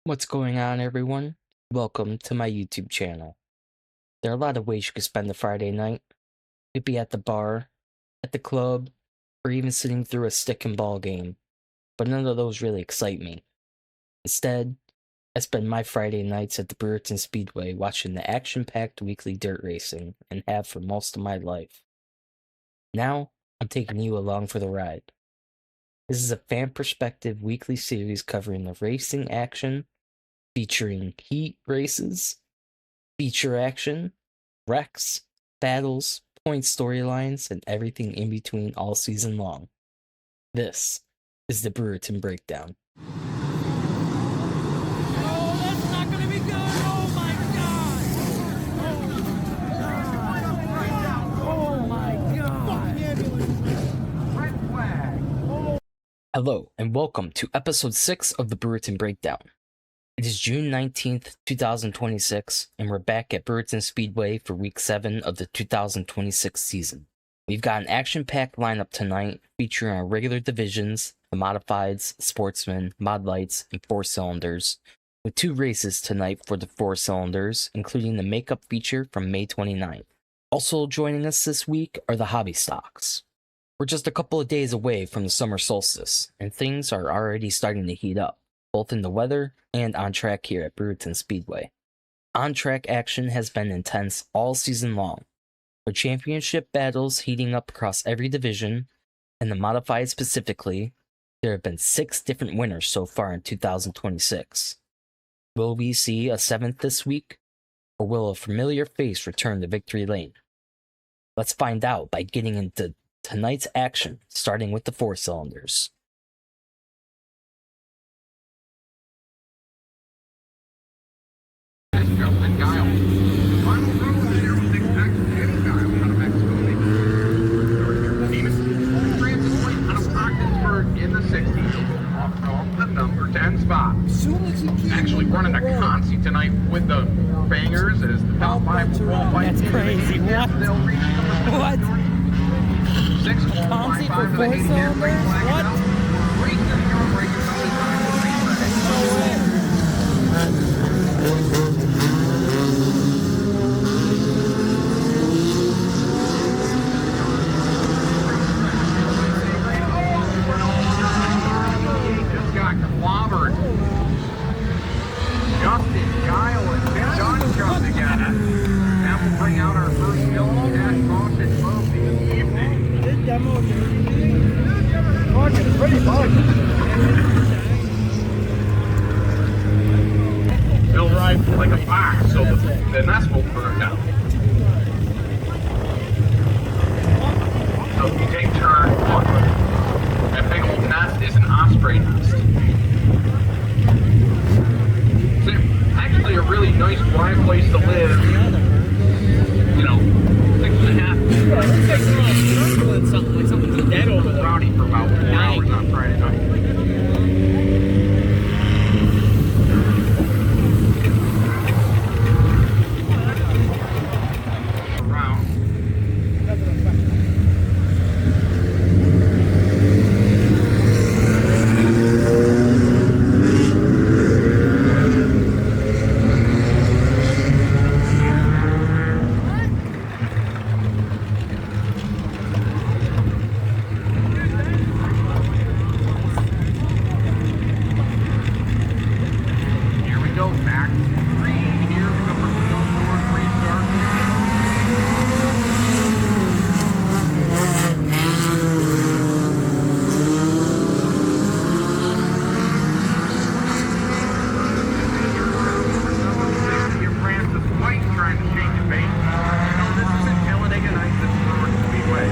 What's going on, everyone? Welcome to my YouTube channel. There are a lot of ways you could spend a Friday night. You could be at the bar, at the club, or even sitting through a stick and ball game, but none of those really excite me. Instead, I spend my Friday nights at the Brewerton Speedway watching the action-packed weekly dirt racing, and have for most of my life. Now, I'm taking you along for the ride. This is a fan perspective weekly series covering the racing action, featuring heat races, feature action, wrecks, battles, point storylines, and everything in between all season long. This is the Brewerton Breakdown. Oh, that's not gonna be good! Oh my god! Red flag. Hello, and welcome to episode 6 of the Brewerton Breakdown. It is June 19th, 2026, and we're back at Brewerton Speedway for week 7 of the 2026 season. We've got an action-packed lineup tonight featuring our regular divisions, the modifieds, Sportsman, mod lights, and 4-cylinders, with 2 races tonight for the 4-cylinders, including the makeup feature from May 29th. Also joining us this week are the hobby stocks. We're just a couple of days away from the summer solstice, and things are already starting to heat up, both in the weather and on track here at Brewerton Speedway. On-track action has been intense all season long, with championship battles heating up across every division, and the modified specifically. There have been 6 different winners so far in 2026. Will we see a 7th this week, or will a familiar face return to victory lane? Let's find out by getting into tonight's action, starting with the 4-cylinders. Actually running a consi tonight with the bangers as the top 5 will qualify. That's crazy. What? What? 6 Consi for 4-cylinders? What? Just got clobbered. Justin, Kyle, and Johnny come together. That will bring out our first Milton Cash caution of the evening. They'll ride like a box, so the nest will burn down. So if you take turn 1, that big old nest is an osprey nest. It's actually a really nice, quiet place to live. You know, 6.5. Something's dead over there. Rowdy for about 4 hours on Friday night. Around. Here we go, back to green. Here we go for field north restart. Here, Francis White trying to change the pace. No, this isn't Talladega Nights, this is Brewerton Speedway.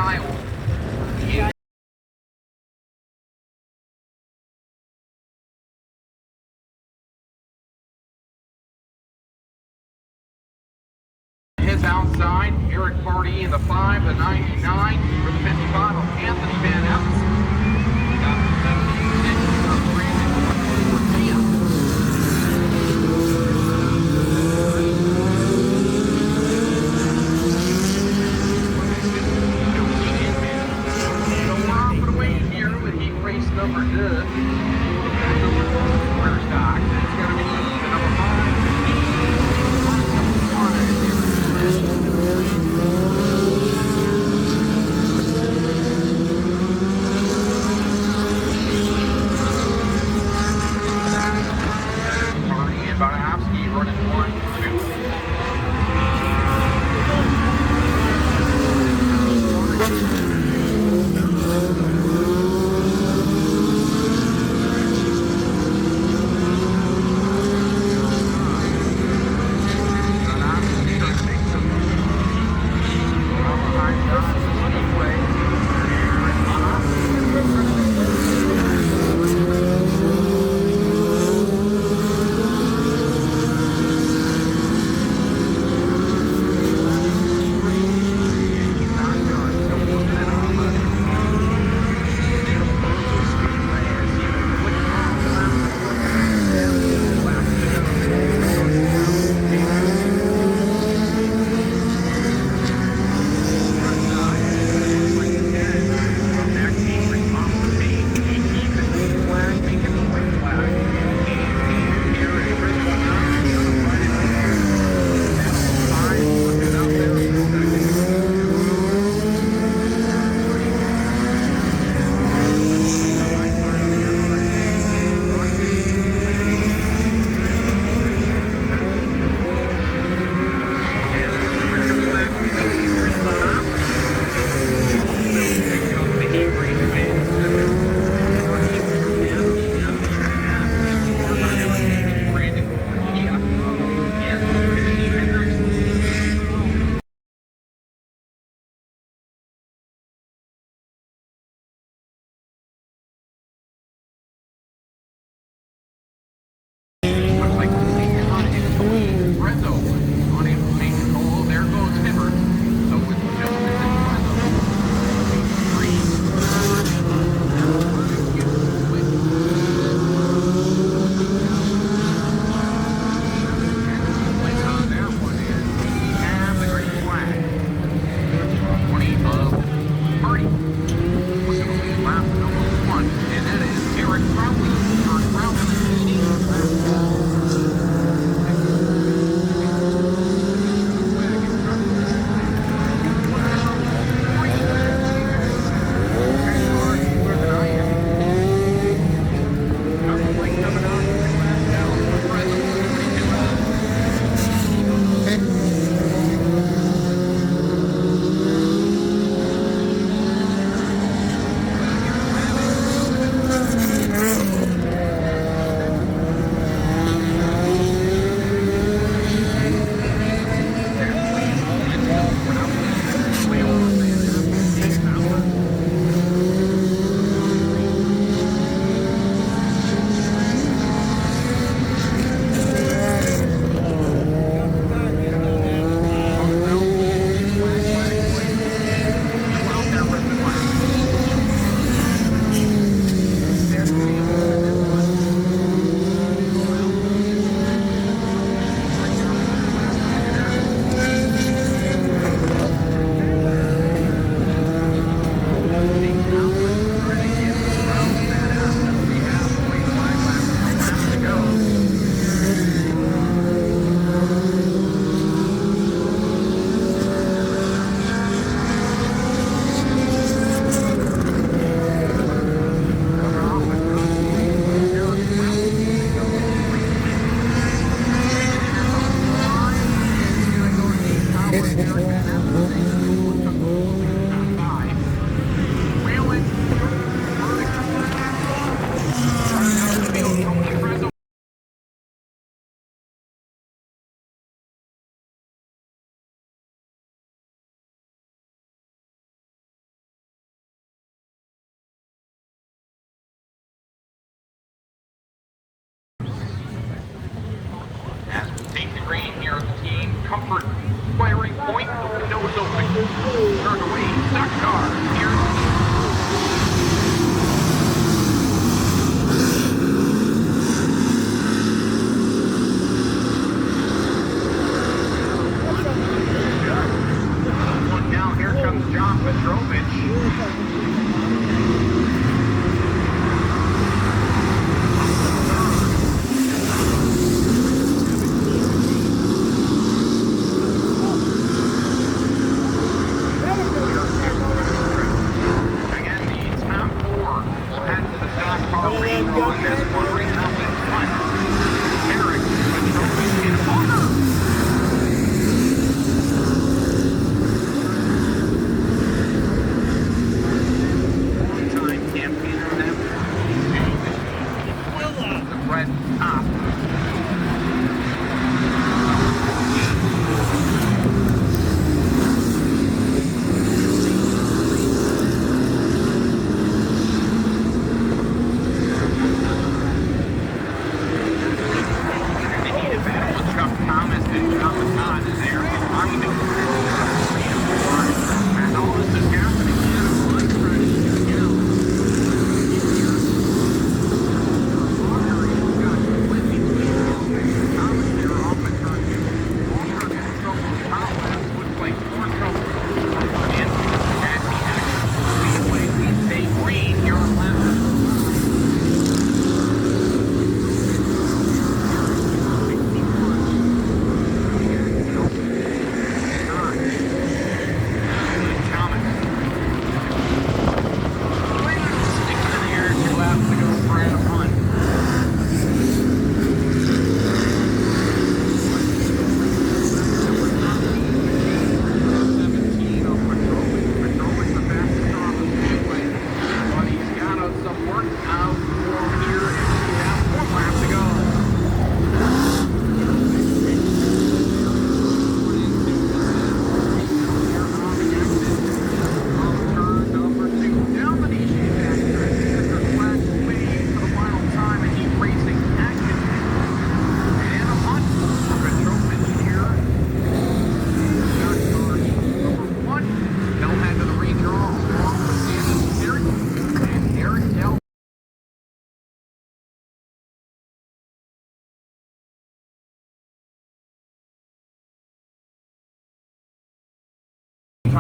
aisle. Heads outside, Eric Barty in the 5, the 99, for the 55 of Anthony Van Epps. Got the 76 of Brandon So we're off and away here with heat race number 2. Square stock. It's going to be the number 5. Barney and Bonowski running 1, 2.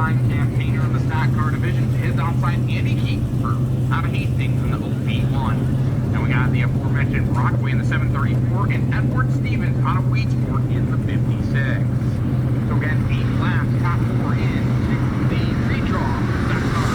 outside campaigner in the stock car division. His outside Andy Keeper out of Hastings in the OP1. And we got the aforementioned Rockaway in the 734 and Edward Stevens out of Weedsport in the 56. So again, 8 laps, top 4 into the redraw. Stock car.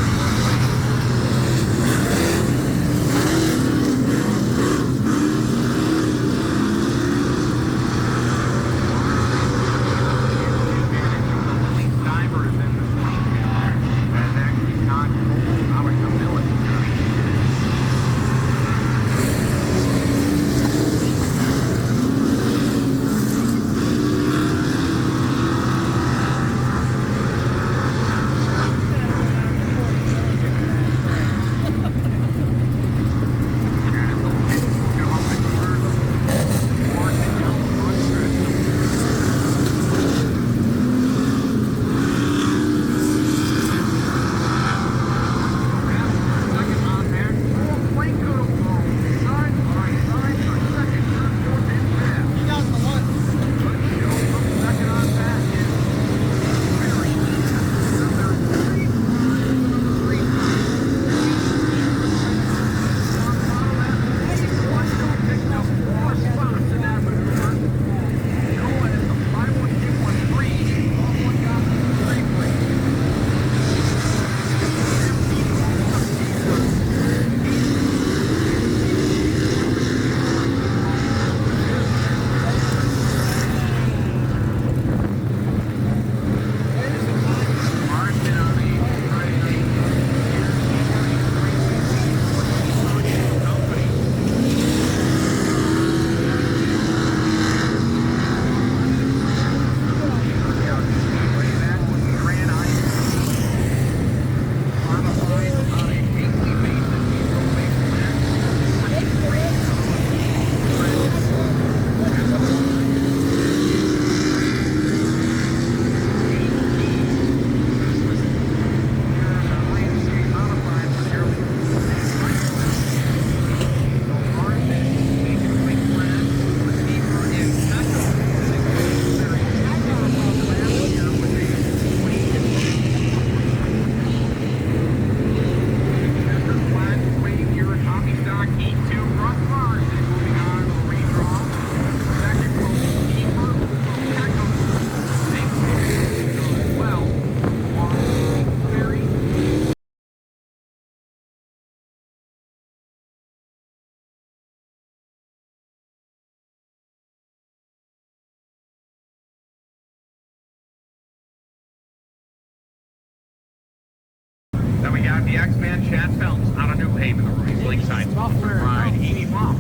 Then we got the X-Man Chad Phelps out of New Haven, the Roy's Lakeside ride 80 miles.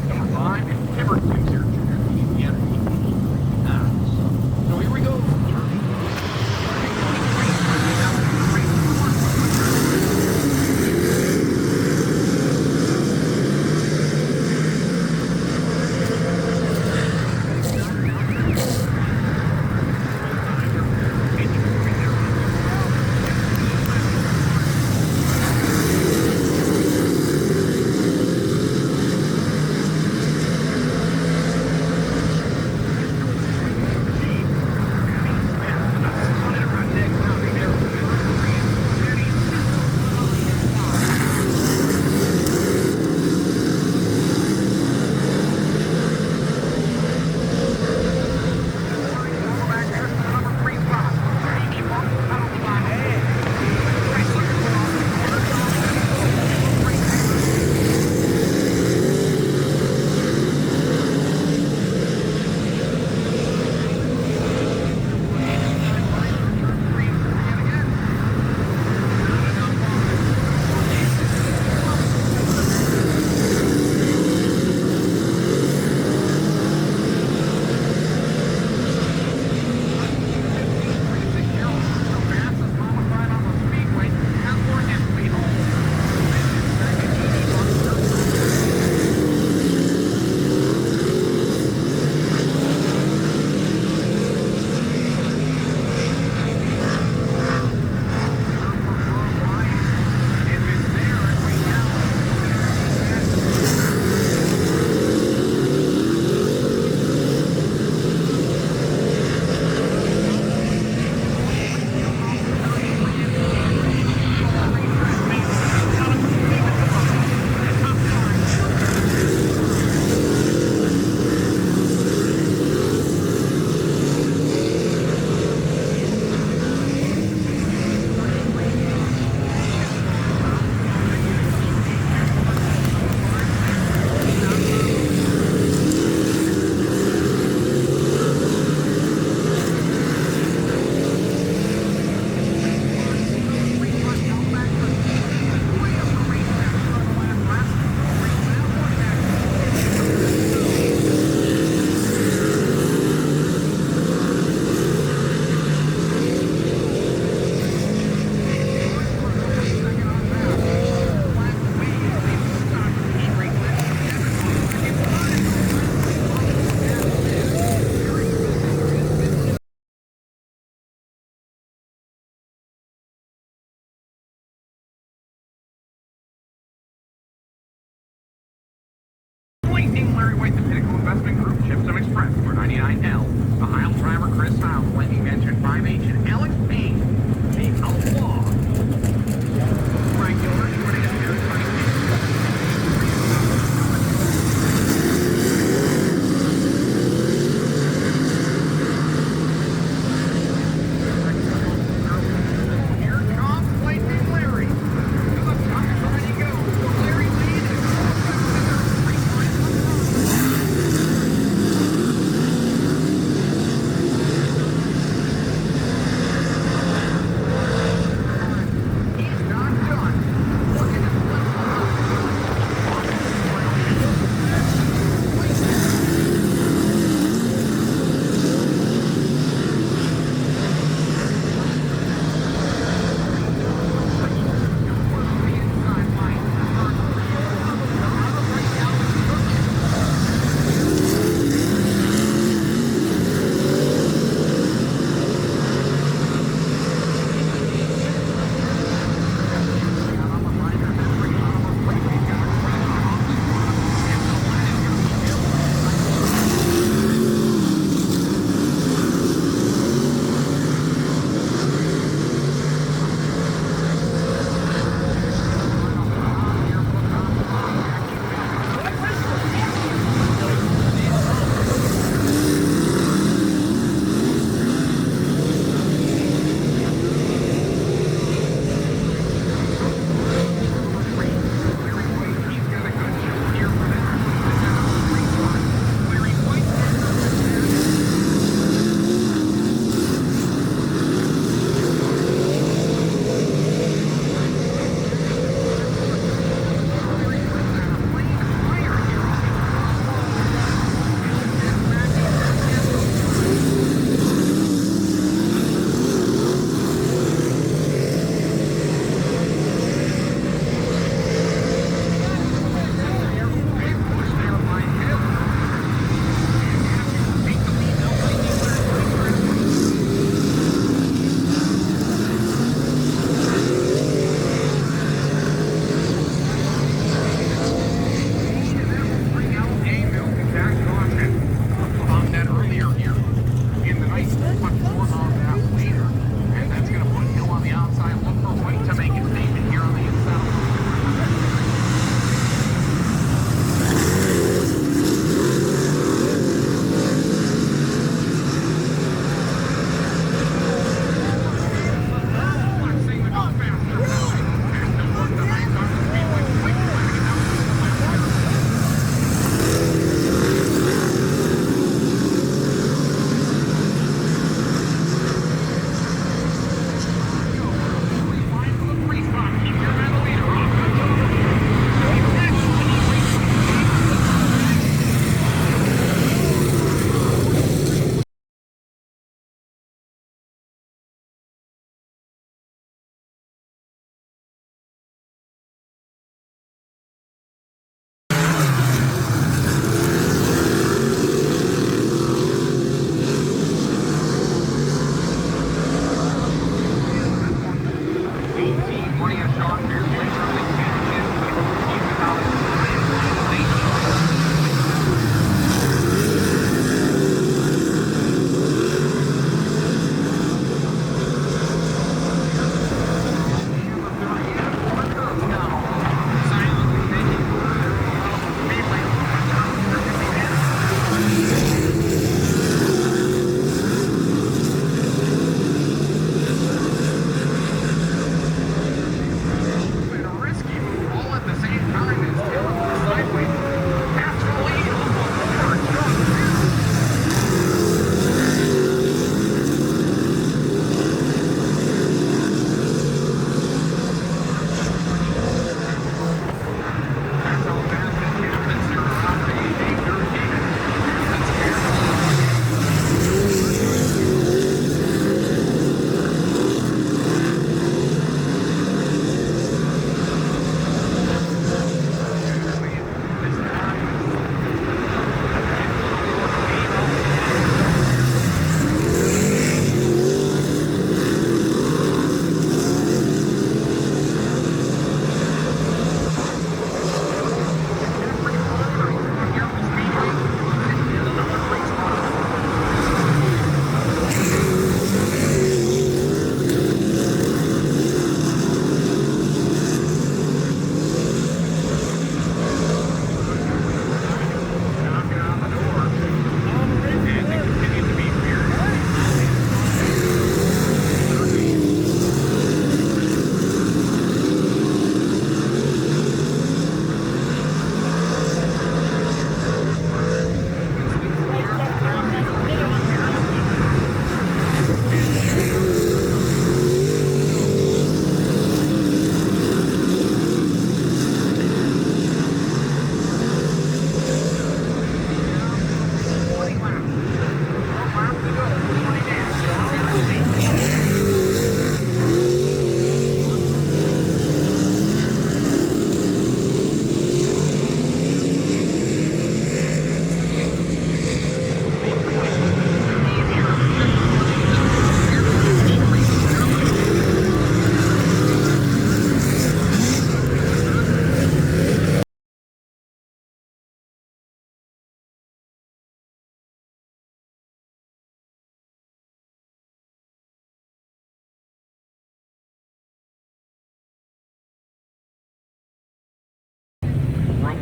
Number 5, Timber Twins here, Junior. So here we go.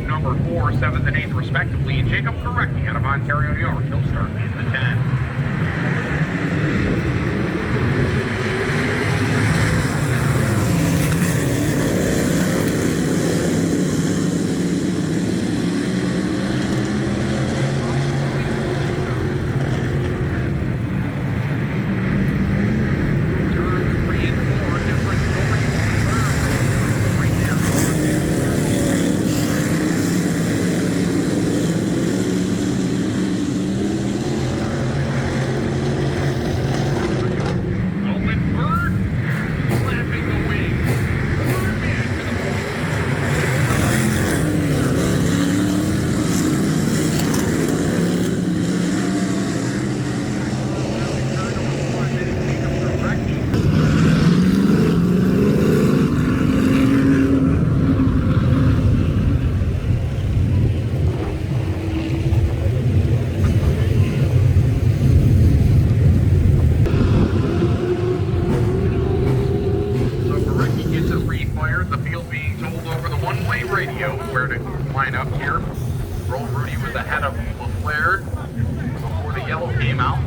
Number 4, 7th, and 8th, respectively, and Jacob Korecki out of Ontario, New York. He'll start in the 10.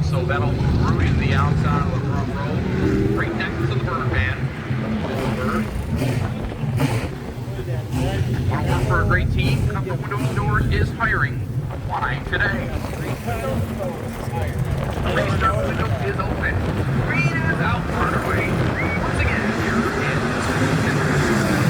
So that'll move Rudy to the outside of the front row, right next to the bird van. Want to work for a great team? Comfort Windows Doors is hiring. Apply today. The racetrack window is open. Green is out far away. Once again, here is Sportsman.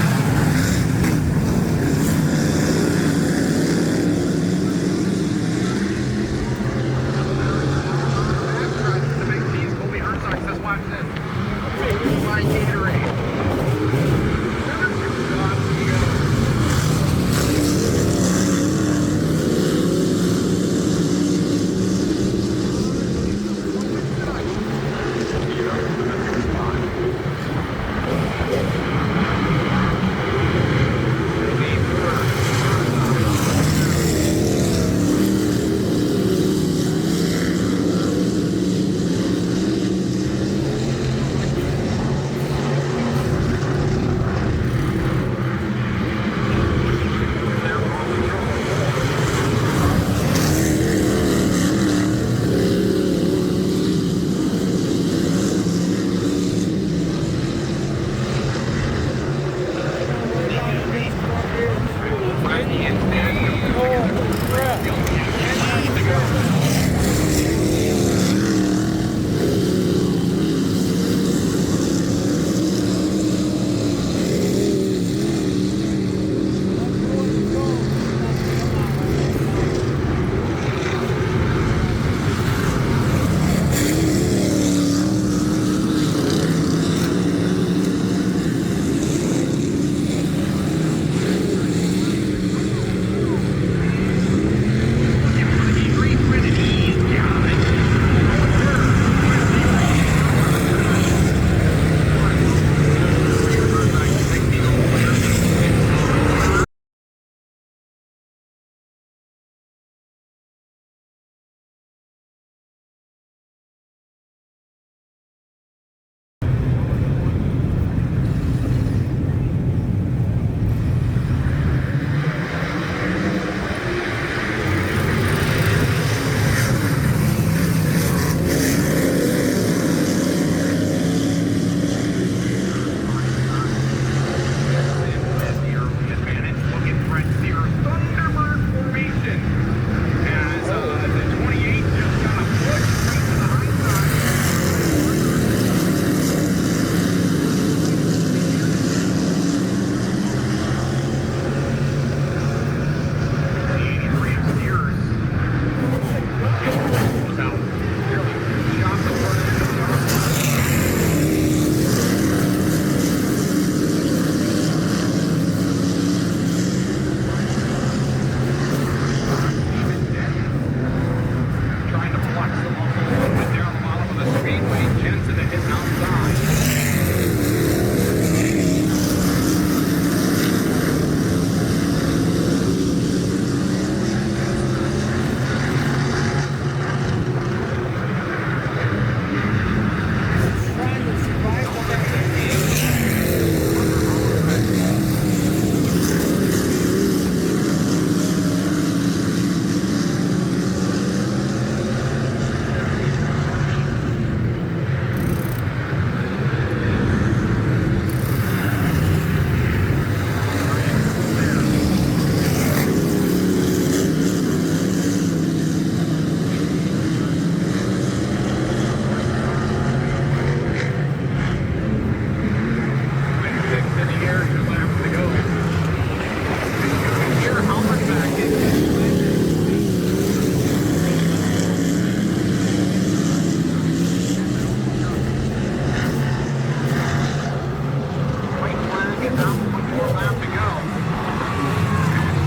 Now 1 more lap to go.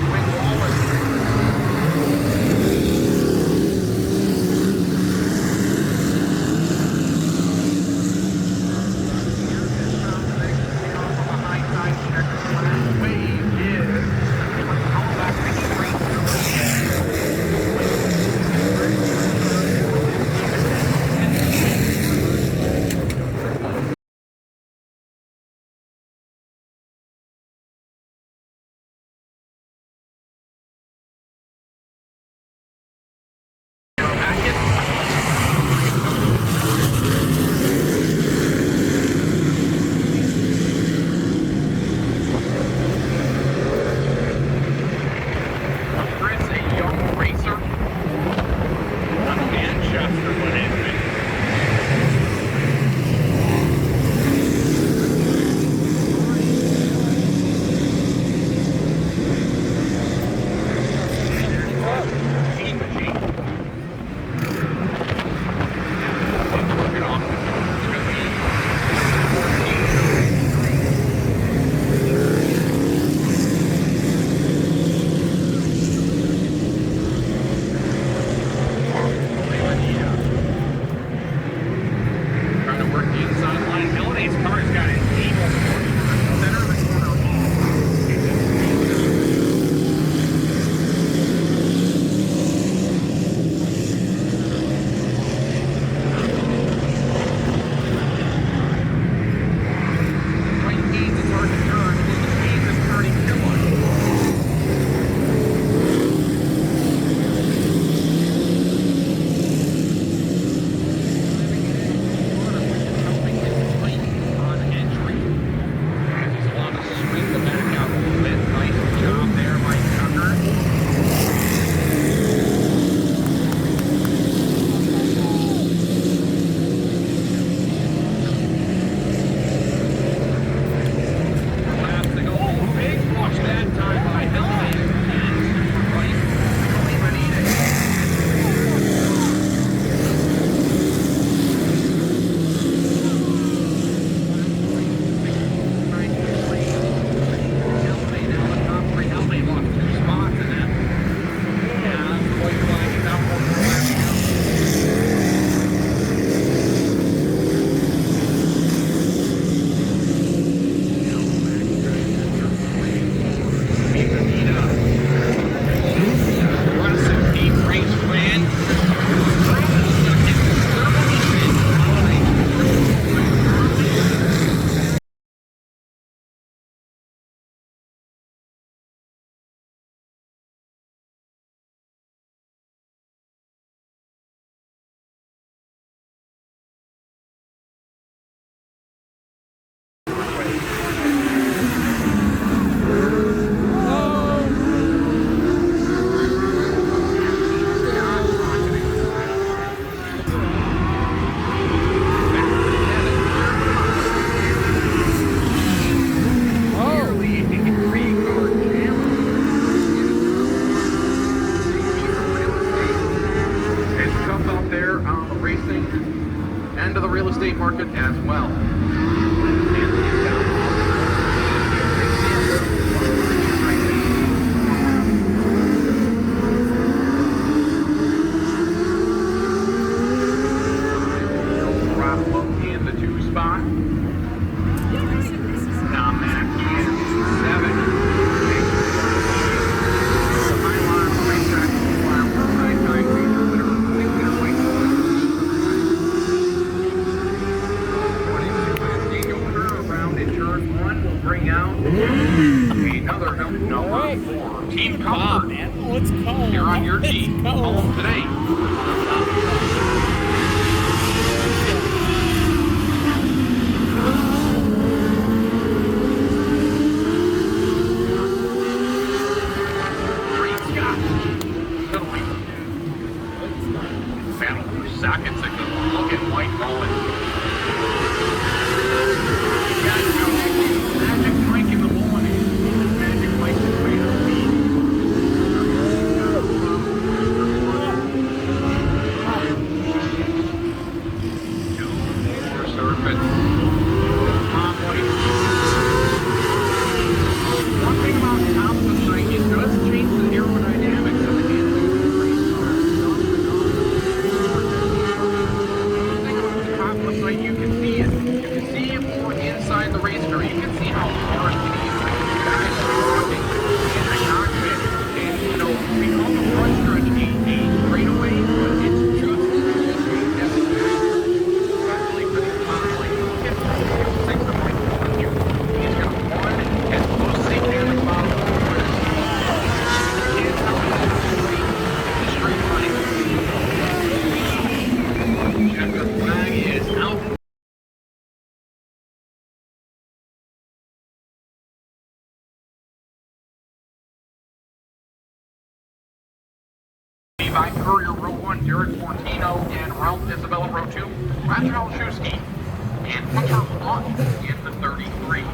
Swing Wallace. End of the real estate market as well. In the 2 spot. Tom Mack in 7. The Highline racetrack lap for nighttime racer winner white opener around in turn 1 will bring out another number 4. Team Comfort. Let's go. You're on your team. Home today. Sockets a good looking white mullet. Magic Mike in the morning. Magic Mike is way to lead. Jared Fortino in Ralph Isabella row 2. Rachel Shusky and Hunter Lott in the 33.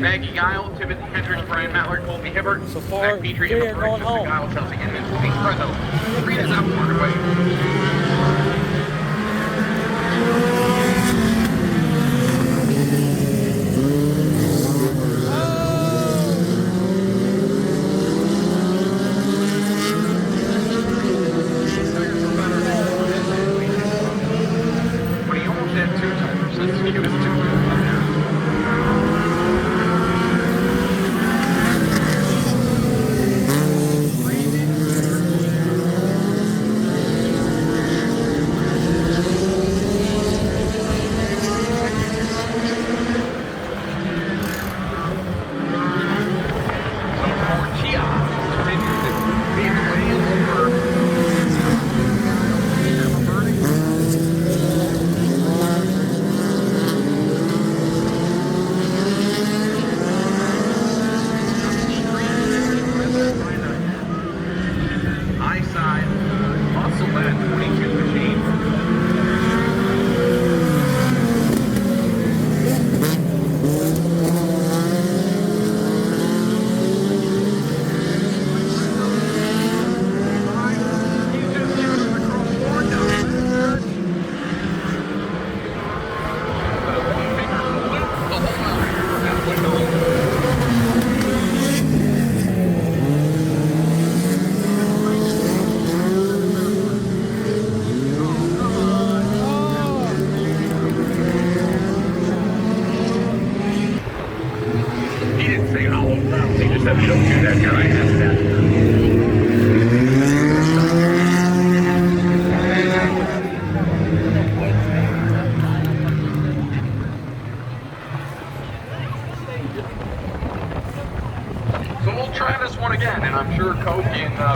Maggie Guile, Timothy Hendricks, Brian Matler, Colby Hibbert, So far, Zach Petrie, we Emma are Burke, going Justin home. Guile, Chelsea Inman, Pete Prezzo, Rita's out away. But he almost had 2 tires. That's he was 2.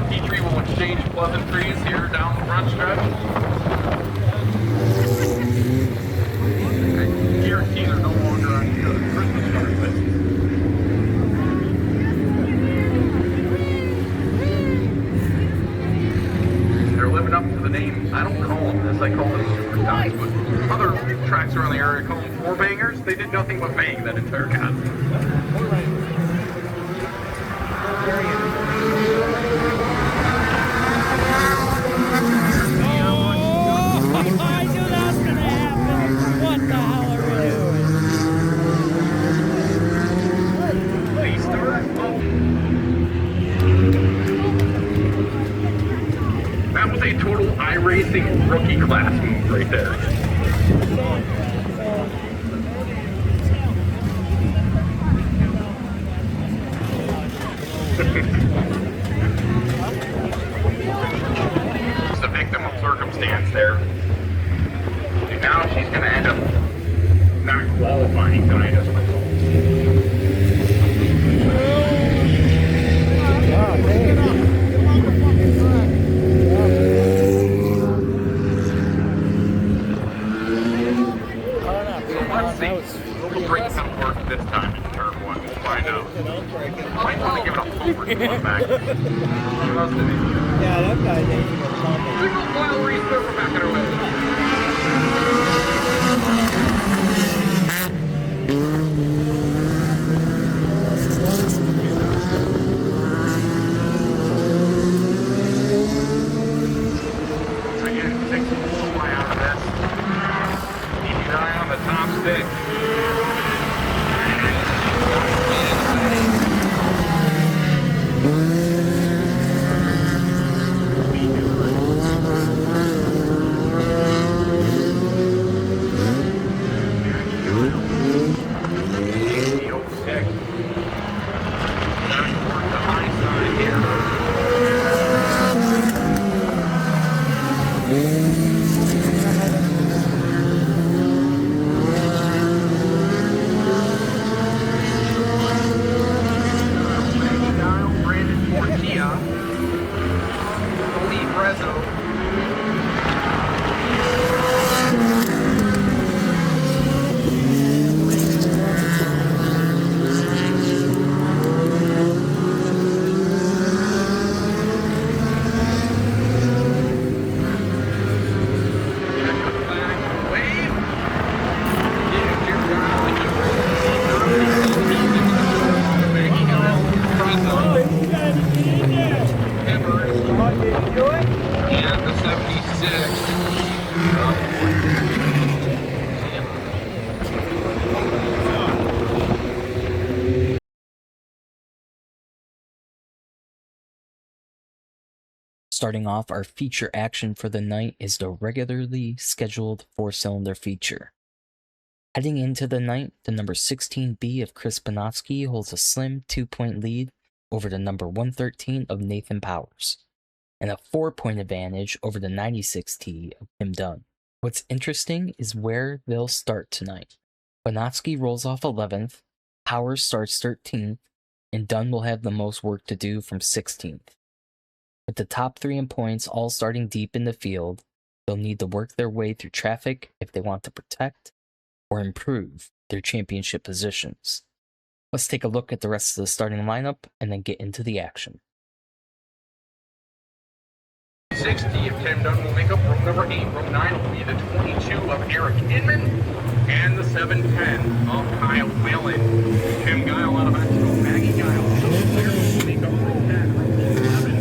Petrie will exchange pleasantries here down the front stretch. I guarantee they're no longer on the Christmas card list. They're living up to the name. I don't call them this, I call them super guys, but other tracks around the area call them four bangers. They did nothing but bang that entire con. I do not iRacing rookie class move right there. It's the victim of circumstance there. And now she's going to end up not qualifying tonight as a result. Let's see. Will the brakes not work this time in turn one? We'll find out. Might want to give it a forward one back. Yeah, that guy thinks he's gonna come. Signal file restart, we're back on our way. Again, 6 will fly out of this. Keep your eye on the top stick. Starting off our feature action for the night is the regularly scheduled 4-cylinder feature. Heading into the night, the number 16B of Chris Panofsky holds a slim 2-point lead over the number 113 of Nathan Powers, and a 4-point advantage over the 96T of Tim Dunn. What's interesting is where they'll start tonight. Panofsky rolls off 11th, Powers starts 13th, and Dunn will have the most work to do from 16th. With the top 3 in points all starting deep in the field, they'll need to work their way through traffic if they want to protect or improve their championship positions. Let's take a look at the rest of the starting lineup and then get into the action. 60 of Tim Dunn will make up row number 8. Row 9 will be the 22 of Eric Inman and the 710 of Kyle Whalen. Tim Guile out of Mexico, Maggie Guile. Will make up row 10. Row 11.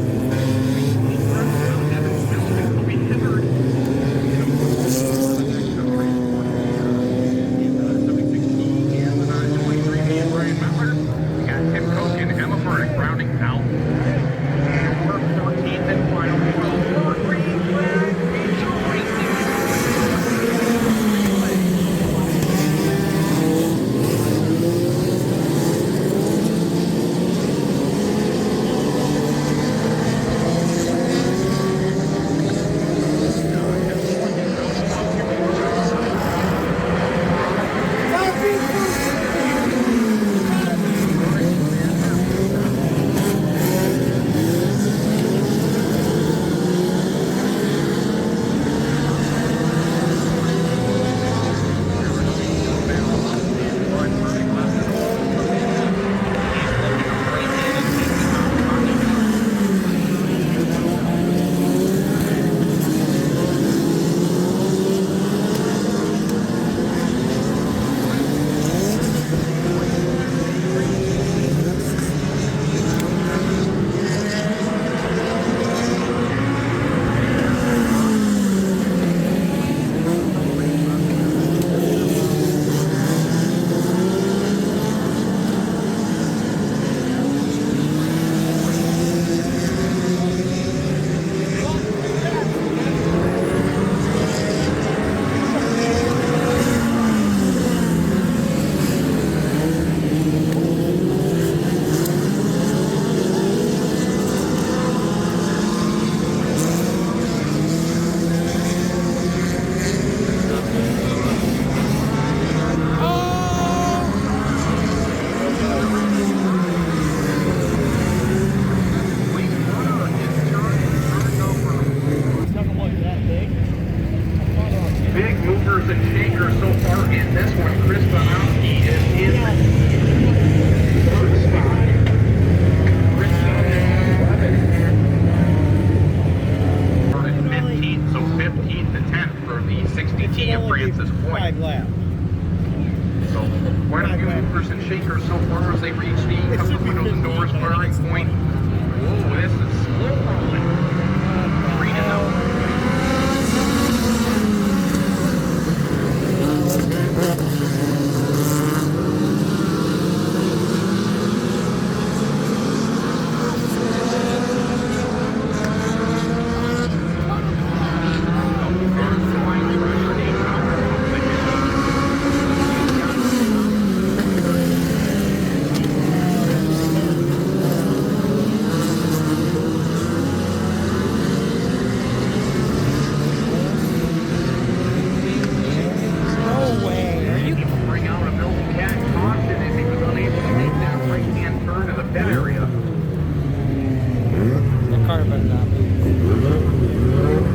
car better not move.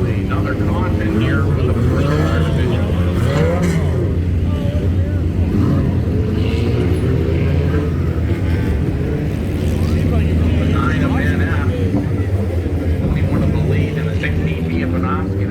Another caution here for the first car division. 9 of NF. 21 of the lead and the 16 via Panovsky.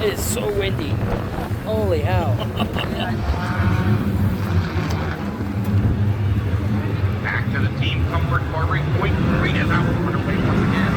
It is so windy. Holy hell. Back to the team comfort car ring point. Green is out for the way once again.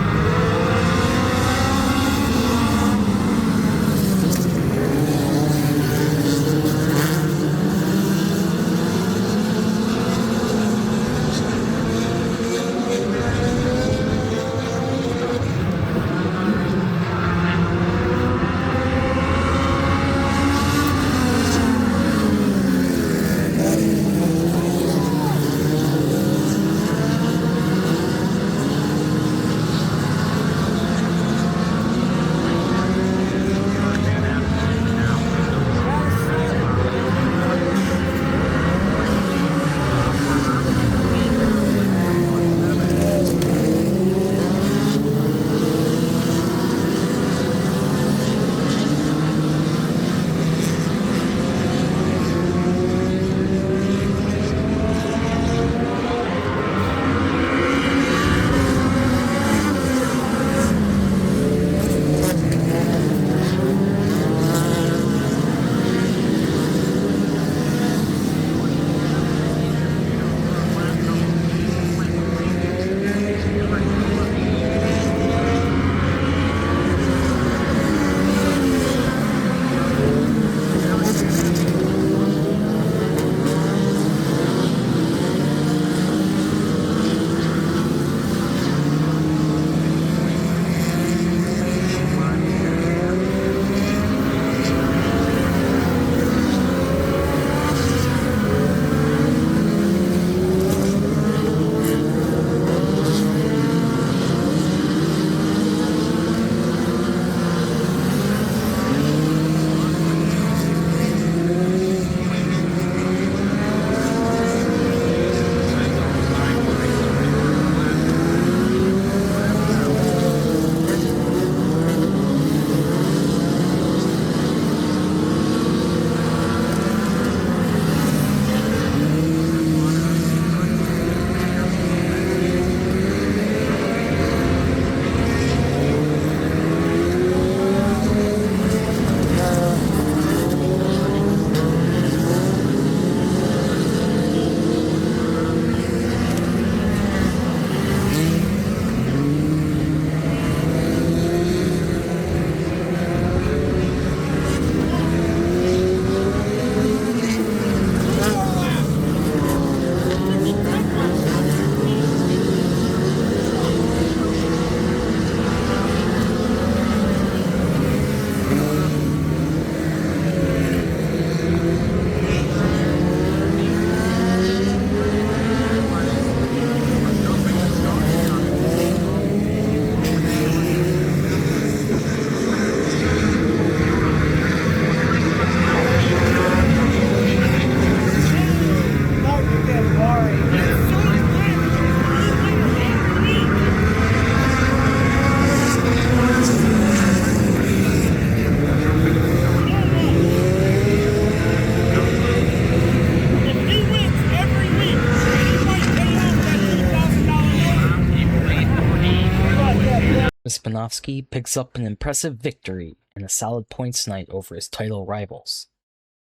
Spanovsky picks up an impressive victory and a solid points night over his title rivals.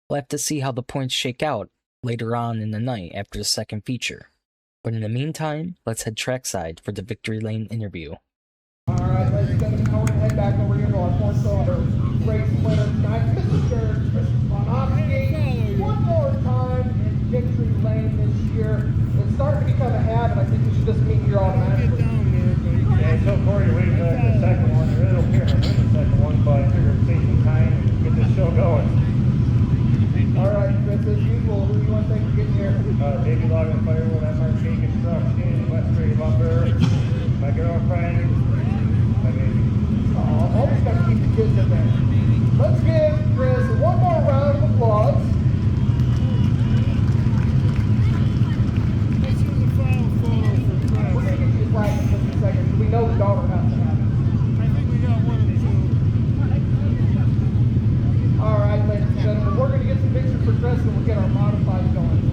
We'll have to see how the points shake out later on in the night after the second feature, But in the meantime, let's head trackside for the Victory Lane interview. Alright, ladies and gentlemen, now we're going to head back over here to our four-cylinder race winner tonight. Mr. Monovsky, one more time in Victory Lane this year. It's starting to become a habit. I think we should just meet here automatically. Yeah, I told Corey to wait until after the second one. I really don't care if I win the second one, but I figured it's taking time and get this show going. Alright, Chris, as usual, who do you want to thank for getting here? Baby Log and Firewood, MRK Construction, Westbury Lumber, my girlfriend, my baby. Always got to keep the kids in there. Let's give Chris one more round of applause. This is the final photo for Chris. We're going to get you a flag in just a second, because we know the daughter has to have it. I think we got one or two. Alright, ladies and gentlemen, we're going to get some pictures for Chris and we'll get our modifieds going.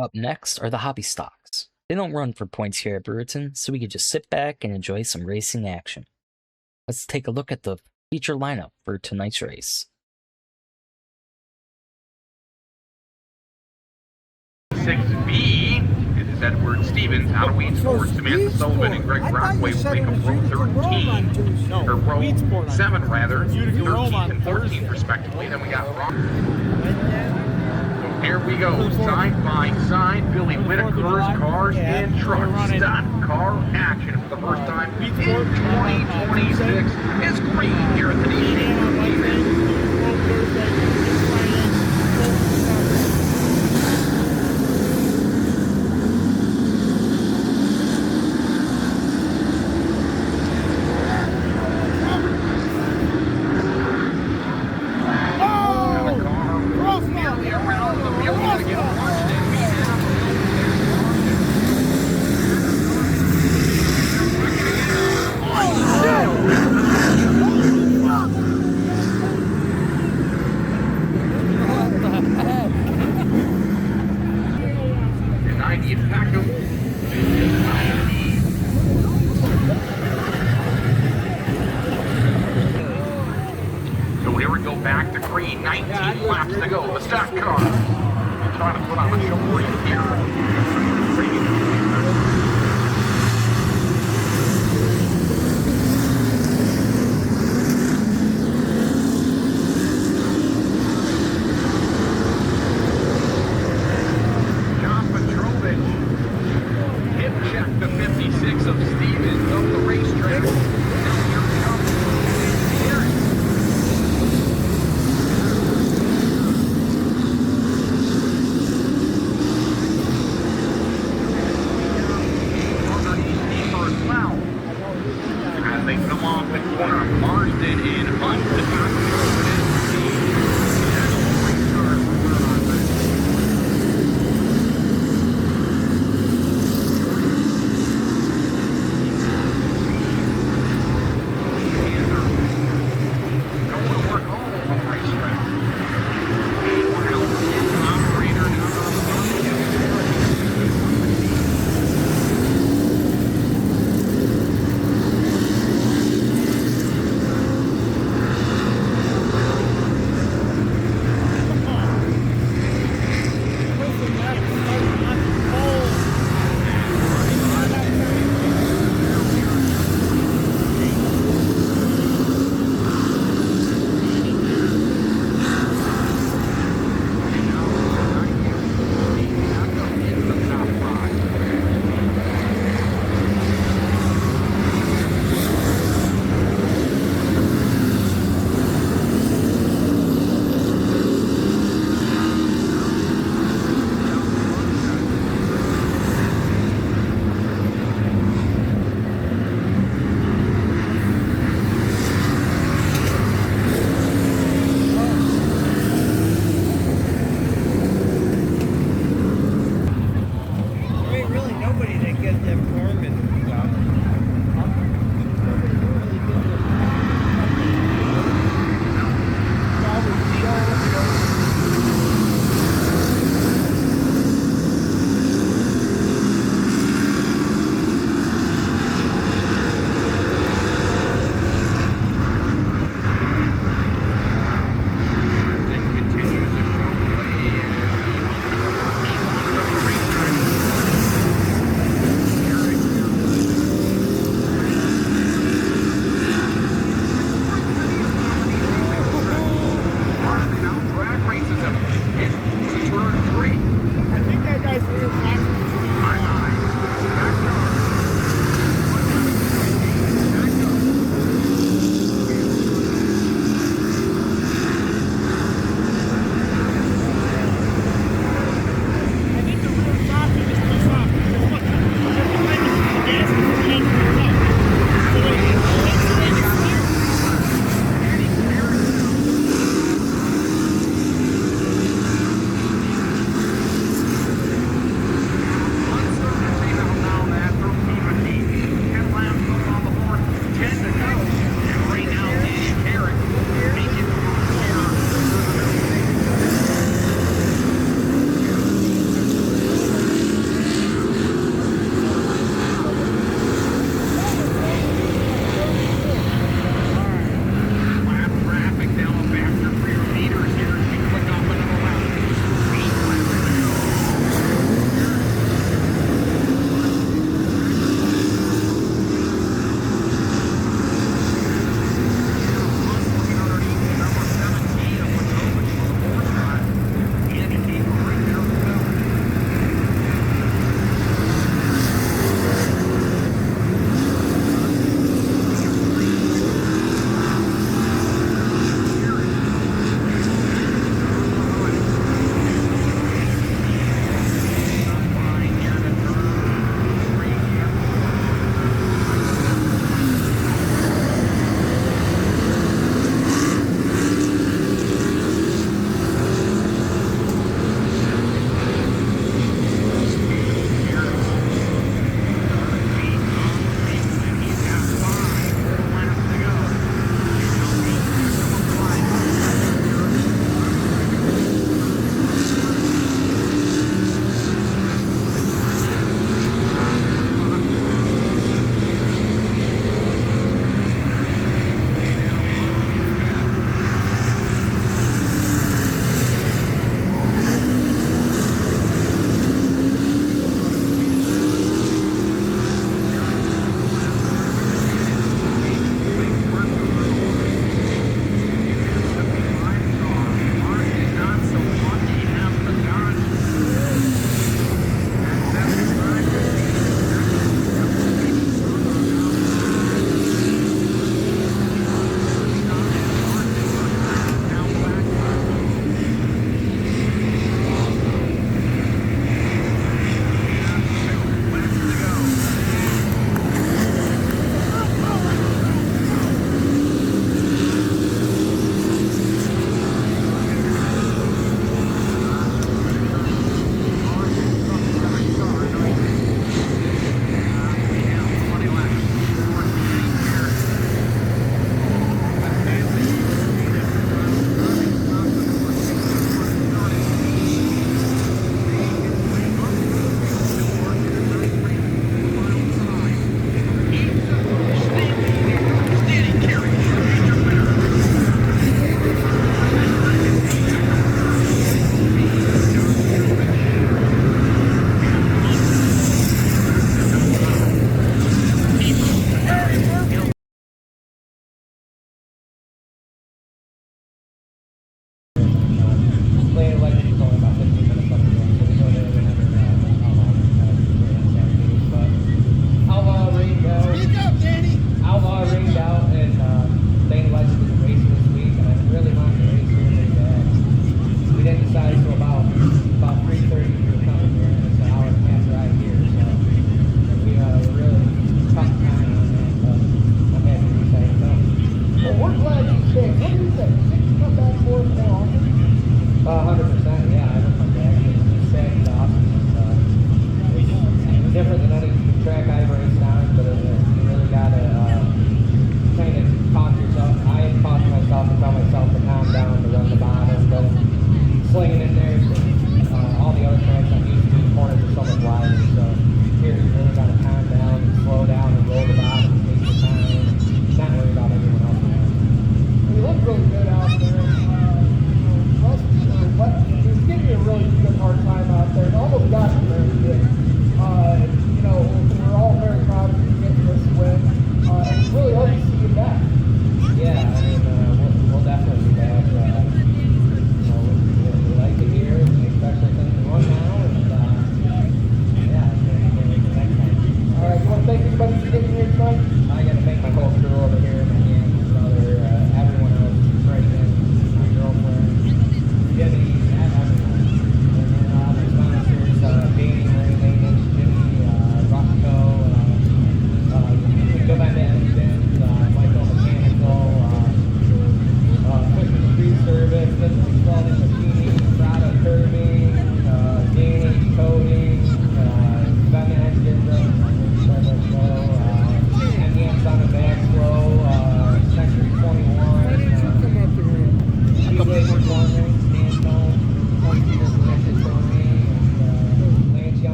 Up next are the hobby stocks. They don't run for points here at Brewerton, so we can just sit back and enjoy some racing action. Let's take a look at the feature lineup for tonight's race. 6B is Edward Stevens out of Weedsport. Samantha Sullivan and Greg Brockway will make up row 13, or row 7 rather, 13 and 14 respectively. Then we got Rock. Here we go, side by side, Billy Whitaker's Cars and Trucks. Stock car action for the first time in 2026 is green here at the DC. Back to green, 19 laps to go. The stock car trying to put on a show for you here. John Petrovich hip check the 56 of Stevens up the racetrack. Now here comes Aaron.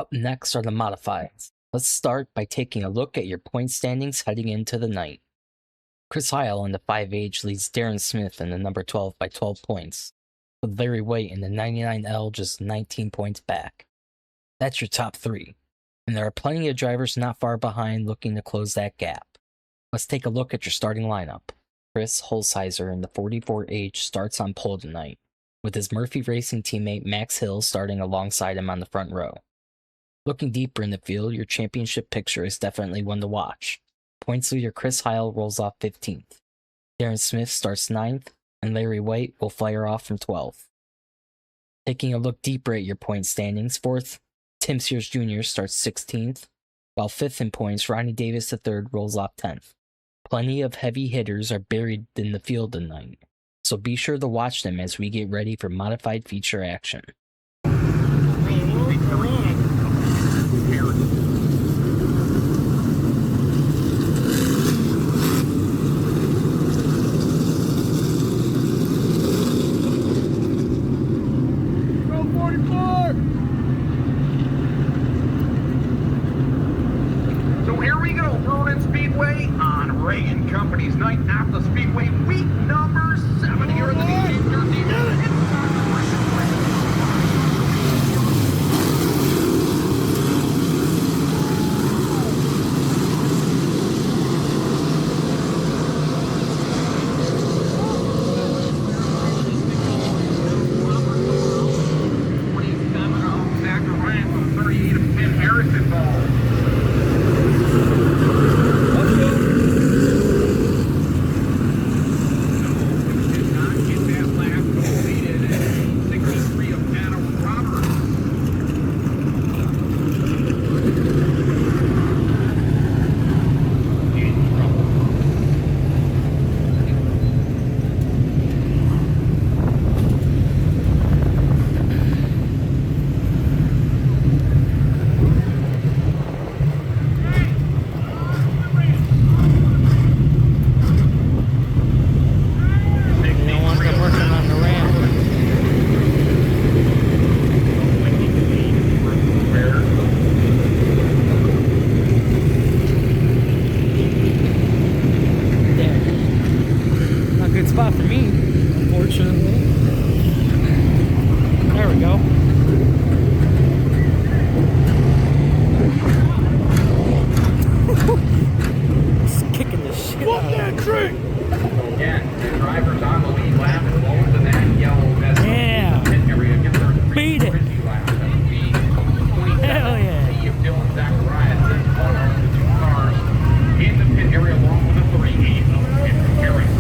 Up next are the modifieds. Let's start by taking a look at your point standings heading into the night. Chris Heil in the 5H leads Darren Smith in the number 12 by 12 points, with Larry White in the 99L just 19 points back. That's your top 3, and there are plenty of drivers not far behind looking to close that gap. Let's take a look at your starting lineup. Chris Holsizer in the 44H starts on pole tonight, with his Murphy Racing teammate Max Hill starting alongside him on the front row. Looking deeper in the field, your championship picture is definitely one to watch. Points leader Chris Heil rolls off 15th. Darren Smith starts 9th, and Larry White will fire off from 12th. Taking a look deeper at your point standings, 4th, Tim Sears Jr. starts 16th, while 5th in points, Ronnie Davis III rolls off 10th. Plenty of heavy hitters are buried in the field tonight, so be sure to watch them as we get ready for modified feature action. So here we go, Brewerton Speedway on Ray and Company's night at the Speedway, week number 7 here in the New Jersey. Spot for me, unfortunately. There we go. Just kicking the shit out of that tree. Again, the driver's on the lead lap and lower than that yellow vest. Yeah. Pit area gets their Beat it. Hell yeah. Of Dylan Zacharias is one of the 2 cars in the pit area along with the 3 of Henry Harris.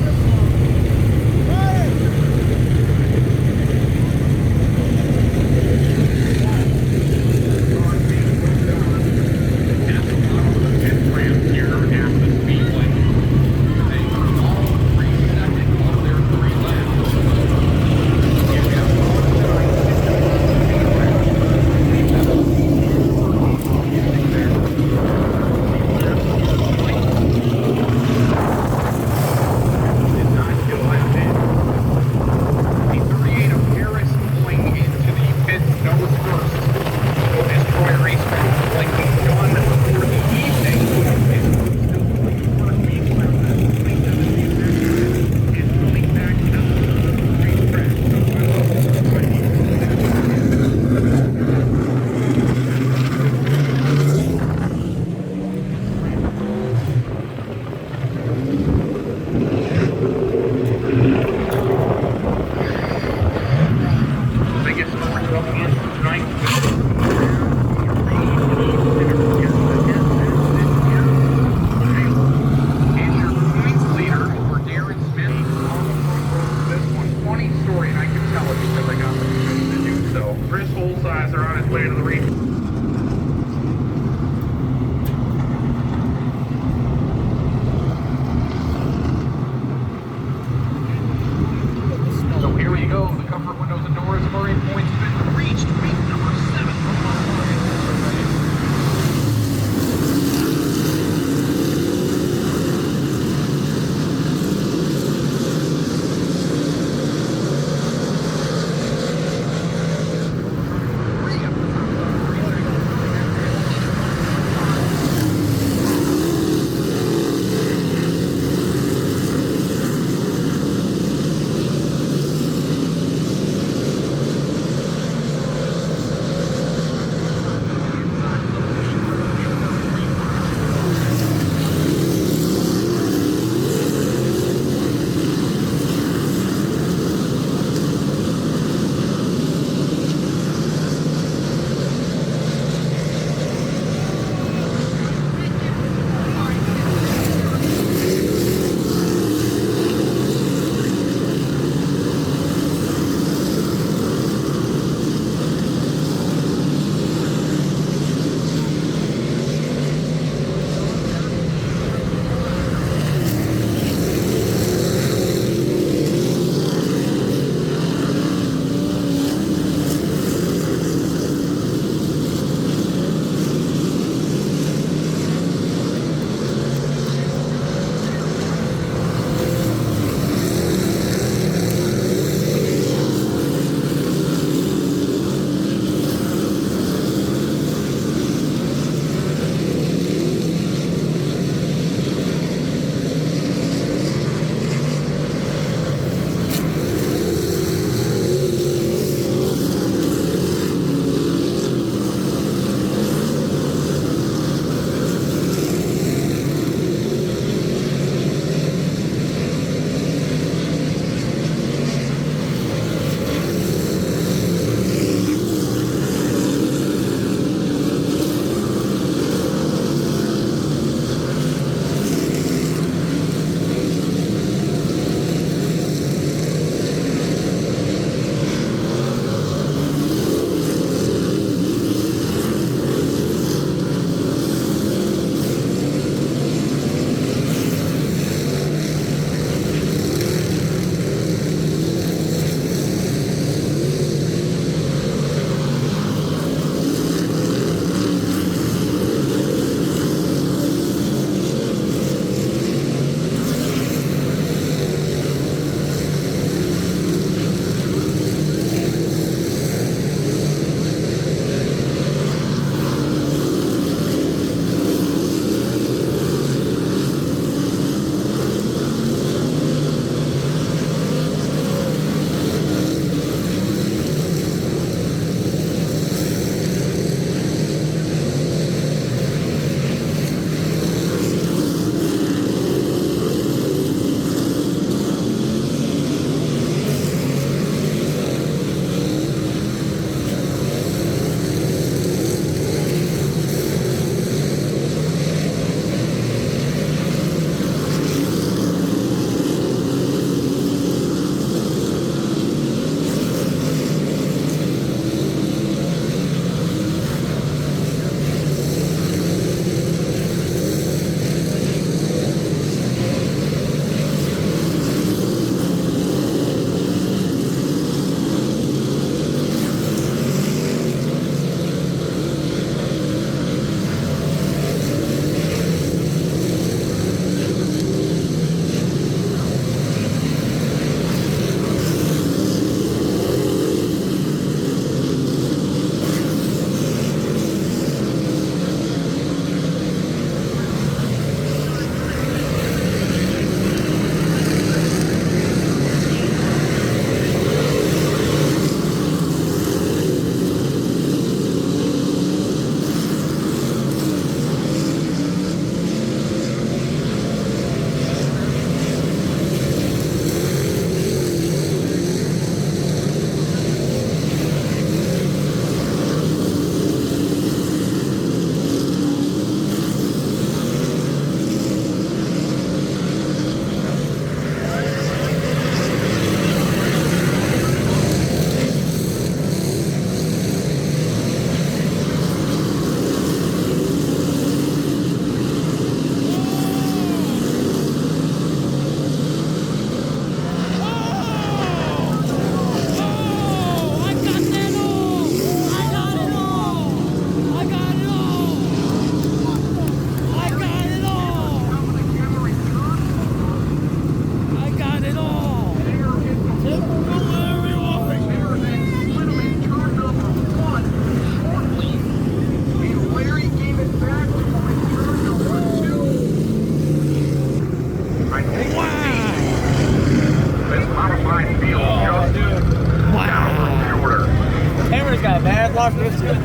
watch this shit.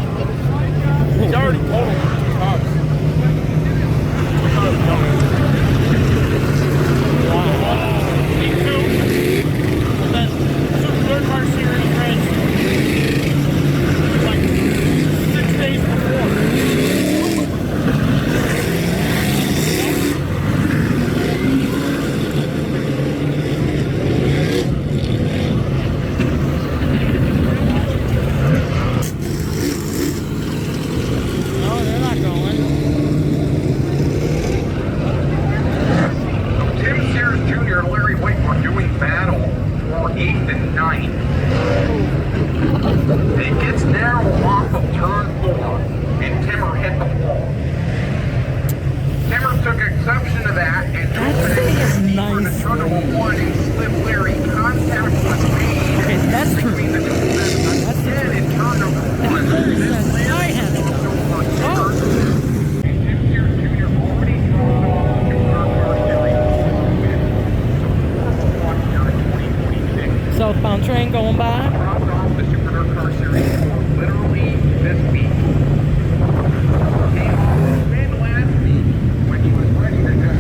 He's already totaled 2 times. Third car series race like 6 days before. No, they're not going. So Tim Sears Jr. and Larry White were doing battle for 8th and 9th. It gets narrow off of turn 4, and Timmer hit the wall. Timmer took exception to that and drove thing is deeper nice. to turn number 1 and slipped Larry. Contact was made Okay, that's true. between the two sets again in turn number 1. This I had it. over Timmer. And Tim Sears Jr. already dropped off the third car series. So 4 o'clock here in 2026. Southbound train going by. Dropped off the Super Dirt Car Series for literally this week. Came off the spin last week when he was ready to go.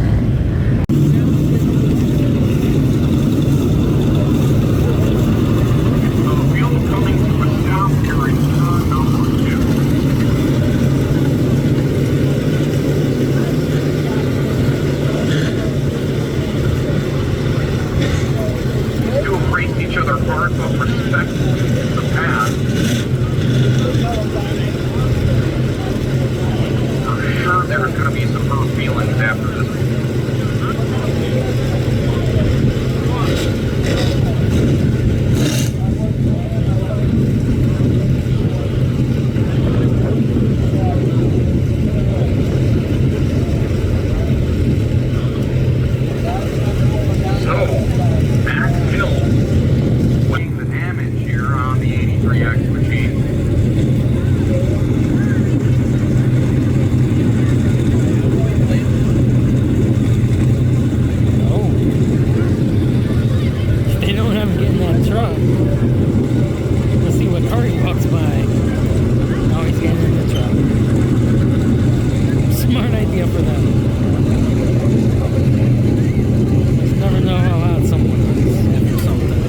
So the field coming to a stop here in turn number 2. These two have raced each other hard but respectfully in the past. For sure there's going to be some hurt feelings after this one. So, Max Hill with the damage here on the 83X machine. Oh. They know I'm getting that truck. Let's see what car he walks by. Oh, he's getting in the truck. Smart idea for them. Just never know how hot someone is after something.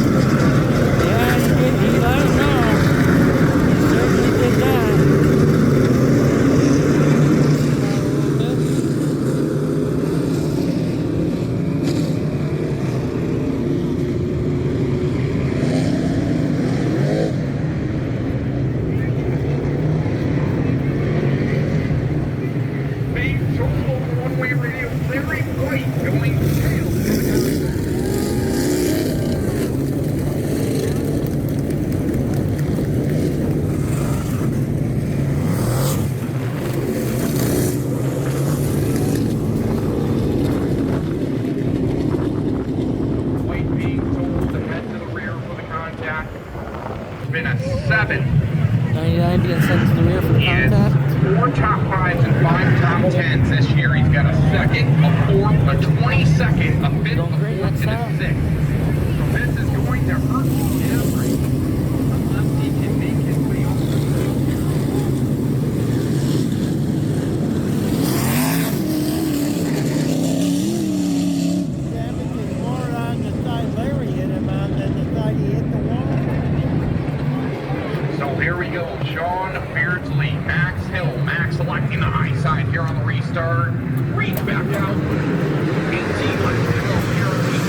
Yeah, he did. He let him know. He certainly did that. Being told over one-way radio, Larry White going tail. White being told to head to the rear for the contact. It's been a 7. 99 being sent to the rear for the He has contact. 4 top 5s and 5 top 10s this year. He's got a 2nd, a 4th, a 22nd, a 5th, Going a great, 4th, that's and a that. 6th. So this is going to hurt every unless he can make his way off. Damage is more on the side Larry hit him on than the side he hit the wall. So here we go. Sean Beardsley, Max Hill. Max selecting the high side here on the restart. Reach back out. 1800 to go here on the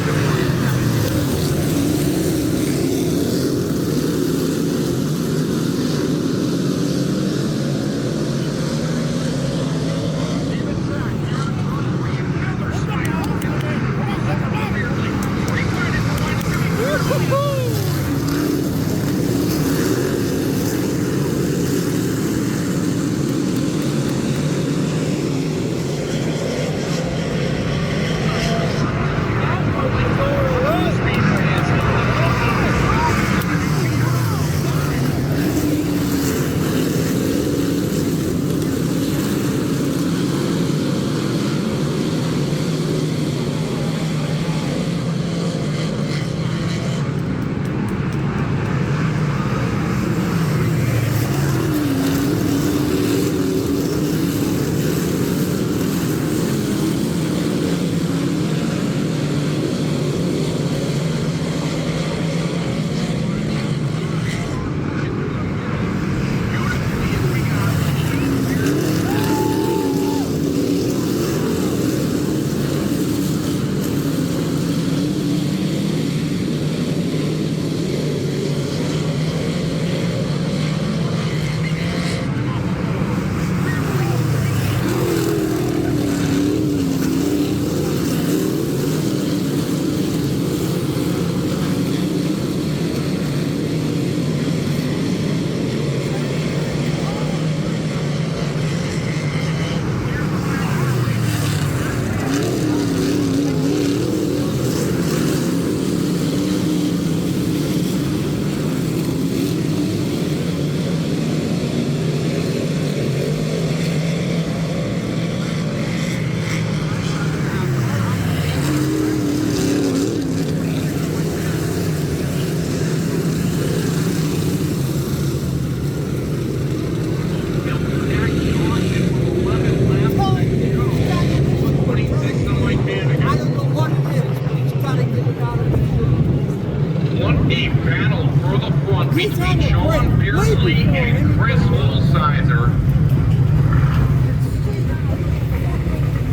A battle for the front He's between on the Sean brake way Beardsley before and anybody Chris else. Holsizer.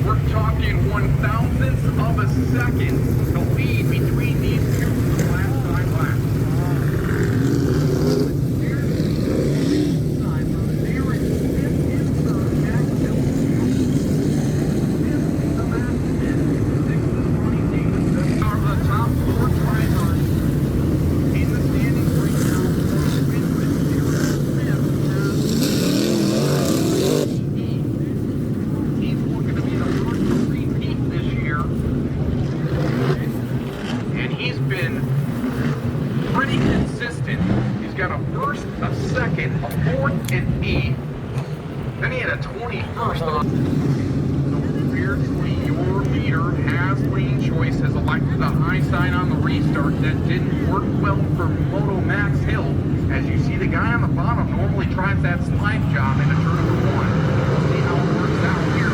We're talking 1,000ths of a second to lead between these two for the last 5 laps. Pretty consistent. He's got a first, a second, a fourth, and eighth. Then he had a 21st on. So Beardsley, your leader, has lane choice, has elected the high side on the restart. That didn't work well for Moto Max Hill. As you see, the guy on the bottom normally tries that slide job into turn number 1. We'll see how it works out here.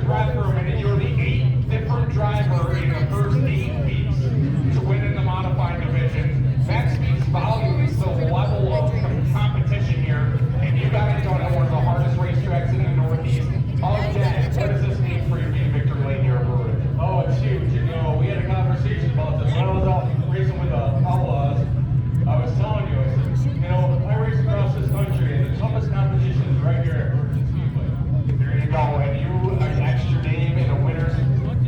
drive for a minute. You're the 8th different driver in the first 8 weeks to win in the modified division. That speaks volumes to the level of competition here, and you got it done at one of the hardest racetracks in the Northeast. Again, what does this mean for you being victory lane here at Brewerton? Oh, it's huge. You know, we had a conversation about this. When I was out racing with the Outlaws, I was telling you, I said, you know, I race across this country, and the toughest competition is right here at Brewerton Speedway. There you go, and you annexed your name in the winners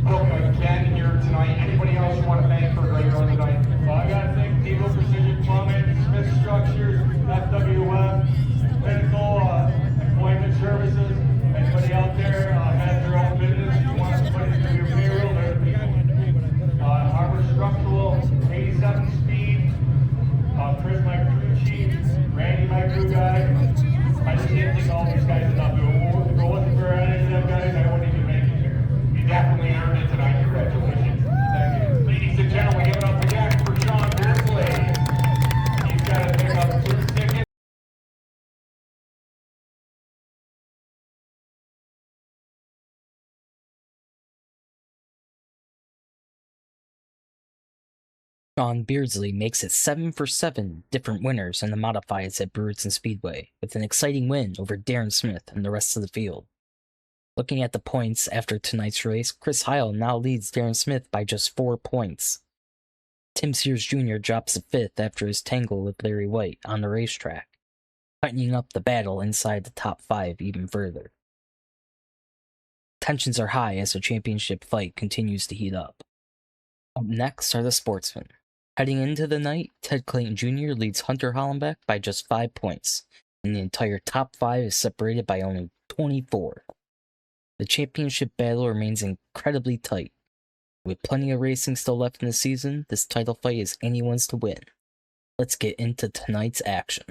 book again here tonight. Anybody else you want to thank for a great run tonight? Well, I got to thank Eagle Precision Plumbing, Smith Structures, FWF, Pinnacle Employment Services. Anybody out there has their own business, you want to put it through your payroll, they're the people. Harbor Structural, 87 Speed, Chris, my crew chief, Randy, my crew guy. I just can't think all these guys enough. If it wasn't for any of them guys, I wouldn't even make it here. You definitely earned it tonight. Congratulations. Thank you. Ladies and gentlemen, give it up again for Sean Beardsley. He's got to pick up 2 tickets. Sean Beardsley makes it 7 for 7 different winners in the modifieds at Brewerton Speedway, with an exciting win over Darren Smith and the rest of the field. Looking at the points after tonight's race, Chris Heil now leads Darren Smith by just 4 points. Tim Sears Jr. drops to 5th after his tangle with Larry White on the racetrack, tightening up the battle inside the top 5 even further. Tensions are high as the championship fight continues to heat up. Up next are the Sportsmen. Heading into the night, Ted Clayton Jr. leads Hunter Hollenbeck by just 5 points, and the entire top 5 is separated by only 24. The championship battle remains incredibly tight. With plenty of racing still left in the season, this title fight is anyone's to win. Let's get into tonight's action.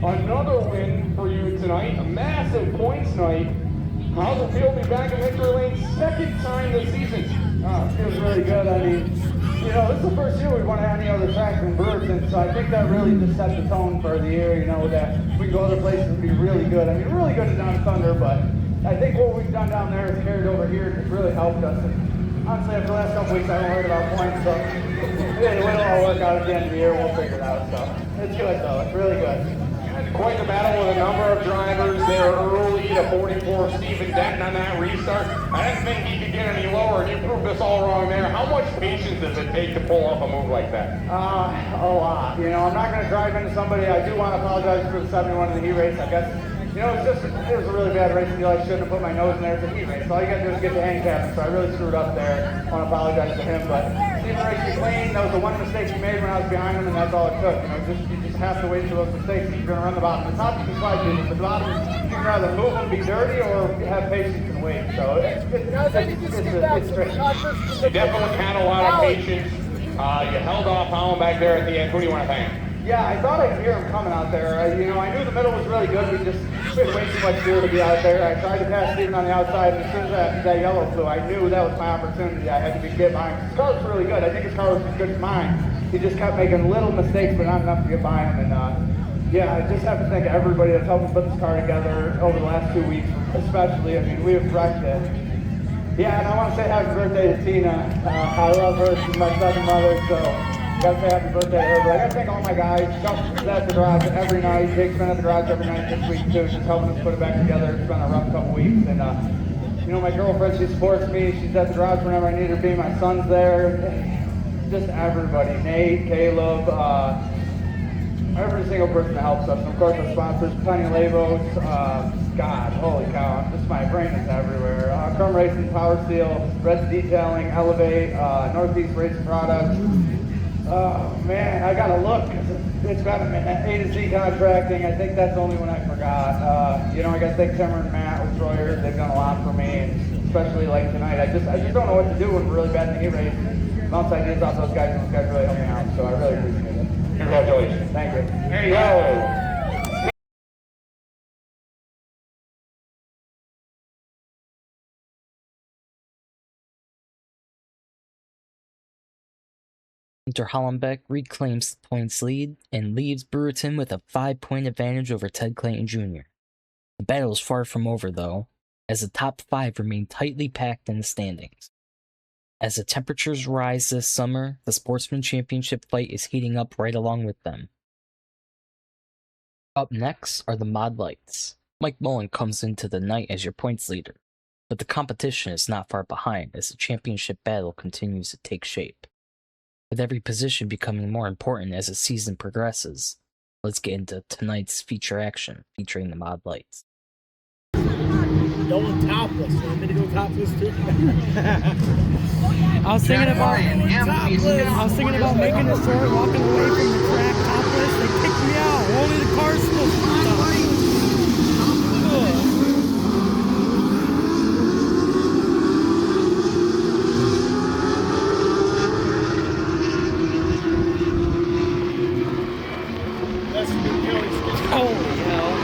Another win for you tonight, a massive points night. How's it feel to be back in victory lane, second time this season? It feels really good. I mean, you know, this is the first year we've won at any other track than Brewerton, so I think that really just set the tone for the year, you know, that we can go other places and be really good. I mean, really good at Down Thunder, but I think what we've done down there has carried over here and it's really helped us. And honestly, after the last couple weeks, I don't worry about points, so it'll all work out at the end of the year. We'll figure it out, so it's good, though. It's really good. Quite the battle with a number of drivers there early. The 44 Stephen Denton on that restart. I didn't think he could get any lower, and you proved us all wrong there. How much patience does it take to pull off a move like that? A lot. You know, I'm not going to drive into somebody. I do want to apologize for the 71 in the heat race. I guess, you know, it was a really bad race deal. I shouldn't have put my nose in there. It's a heat race. All you got to do is get the handicap, so I really screwed up there. I want to apologize to him, but Stephen raced me clean. That was the one mistake he made when I was behind him, and that's all it took. You know, you just have to wait for those mistakes if you're going to run the bottom. The top you can slide to, but the bottom, you can either move and be dirty or have patience and wait. So it's great. You definitely had a lot of patience. You held off Holland back there at the end. Who do you want to thank? Yeah, I thought I could hear him coming out there. You know, I knew the middle was really good. We had way too much gear to be out there. I tried to pass Steven on the outside, and as soon as that yellow flew, I knew that was my opportunity. I had to get by him. His car was really good. I think his car was as good as mine. He just kept making little mistakes, but not enough to get by him. And yeah, I just have to thank everybody that's helped me put this car together over the last 2 weeks, especially. I mean, we have wrecked it. Yeah, and I want to say happy birthday to Tina. I love her. She's my second mother, so I gotta say happy birthday to her. But I gotta thank all my guys. Chuck's at the garage every night. Jake's been at the garage every night this week too, just helping us put it back together. It's been a rough couple weeks. And you know, my girlfriend, she supports me. She's at the garage whenever I need her to be. My son's there. Just everybody. Nate, Caleb, every single person that helps us. And of course our sponsors, Penny Labos, God, holy cow, my brain is everywhere. Chrome Racing, Power Steel, Red's Detailing, Elevate, Northeast Racing Products. Oh man, I gotta look, because it's got an A to Z contracting. I think that's the only one I forgot. You know, I gotta thank Timmer and Matt with Troyers. They've done a lot for me, and especially like tonight. I just don't know what to do when we're really bad in the heat race. Bounce ideas off those guys, and those guys really help me out, so I really appreciate it. Congratulations. Thank you. There you go. Hunter Hollenbeck reclaims the points lead and leaves Brewerton with a 5-point advantage over Ted Clayton Jr. The battle is far from over, though, as the top 5 remain tightly packed in the standings. As the temperatures rise this summer, the Sportsman Championship fight is heating up right along with them. Up next are the Mod Lights. Mike Mullen comes into the night as your points leader, but the competition is not far behind as the championship battle continues to take shape. With every position becoming more important as the season progresses, let's get into tonight's feature action featuring the Mod Lights. Going topless. You want me to go topless too? I was thinking about making a story, walking away from the track topless. They kicked me out. Only the car's supposed to be topless. Holy hell.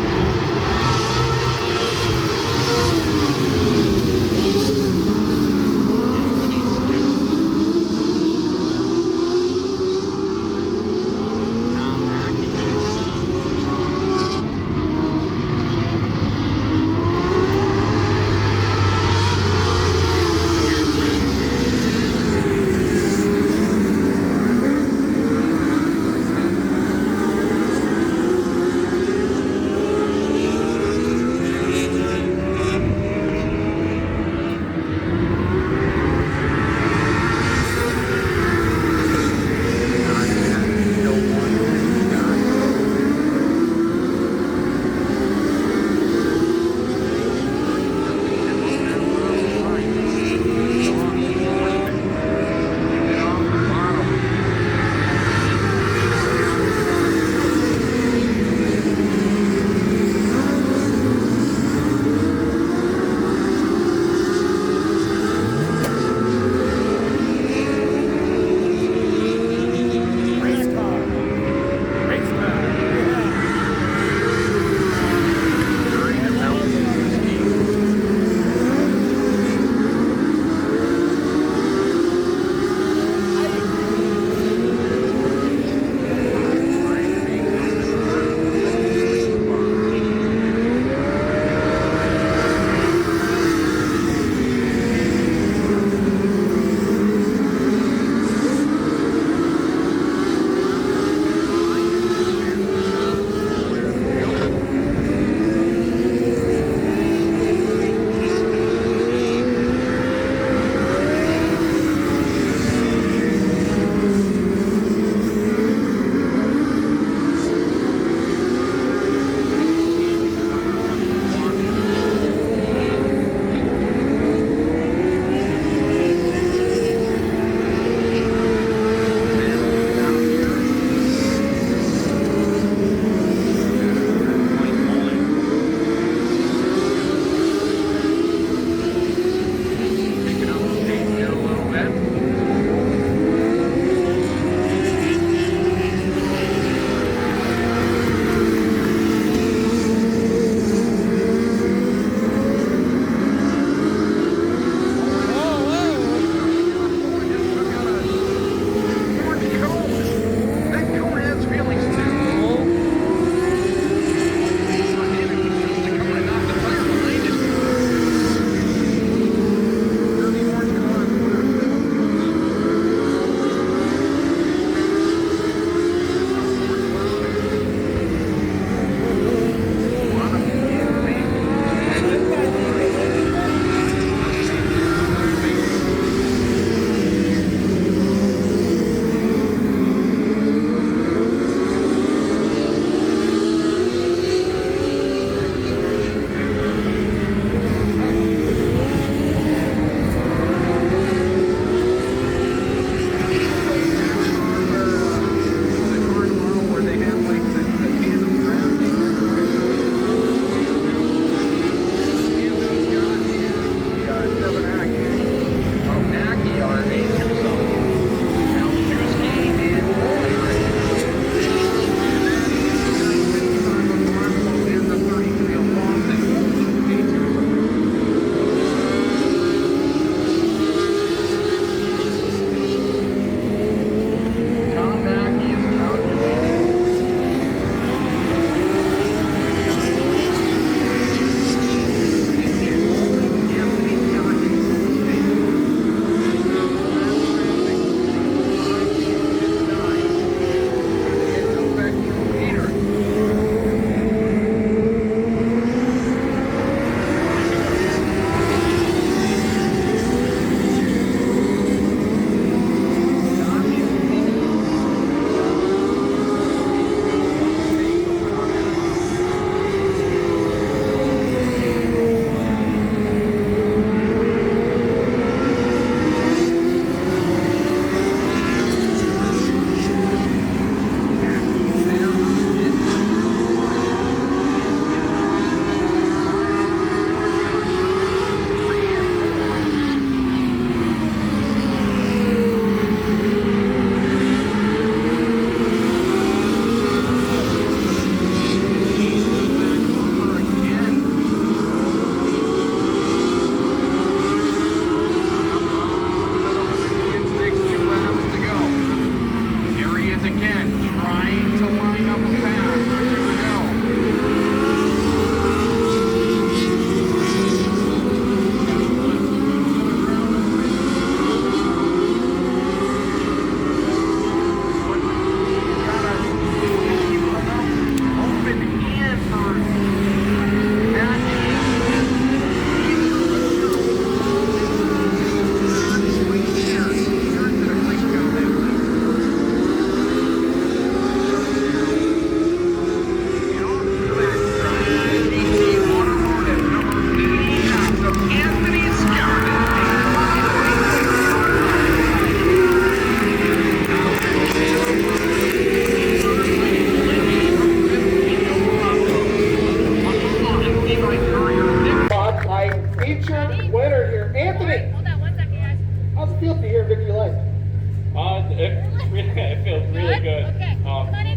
it feels really good.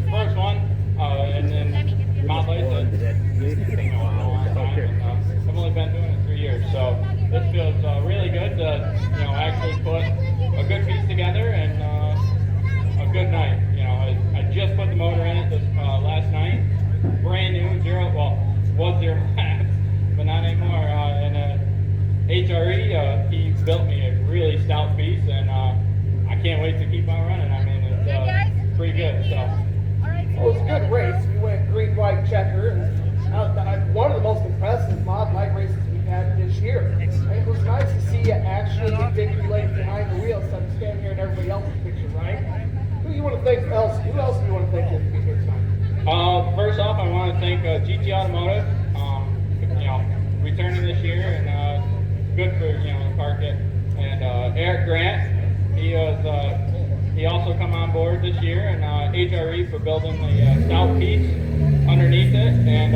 First one, and then Mount Light, I've only been doing it 3 years, so this feels really good to, actually put a good piece together and a good night. I just put the motor in it this last night, brand new, was zero laps, but not anymore. And HRE, he built me a really stout piece, and I can't wait to keep on running. I mean, it's pretty good. So. Well, it was a good race. We went green, white, checker, and one of the most impressive mod light races we've had this year. And it was nice to see you actually get victory lane behind the wheel instead of standing here in everybody else's picture, right? Who do you want to thank else? Who else do you want to thank for being here tonight? First off, I want to thank GT Automotive, returning this year, and good for the market. And Eric Grant, he also come on board this year, and HRE for building the stout piece underneath it, and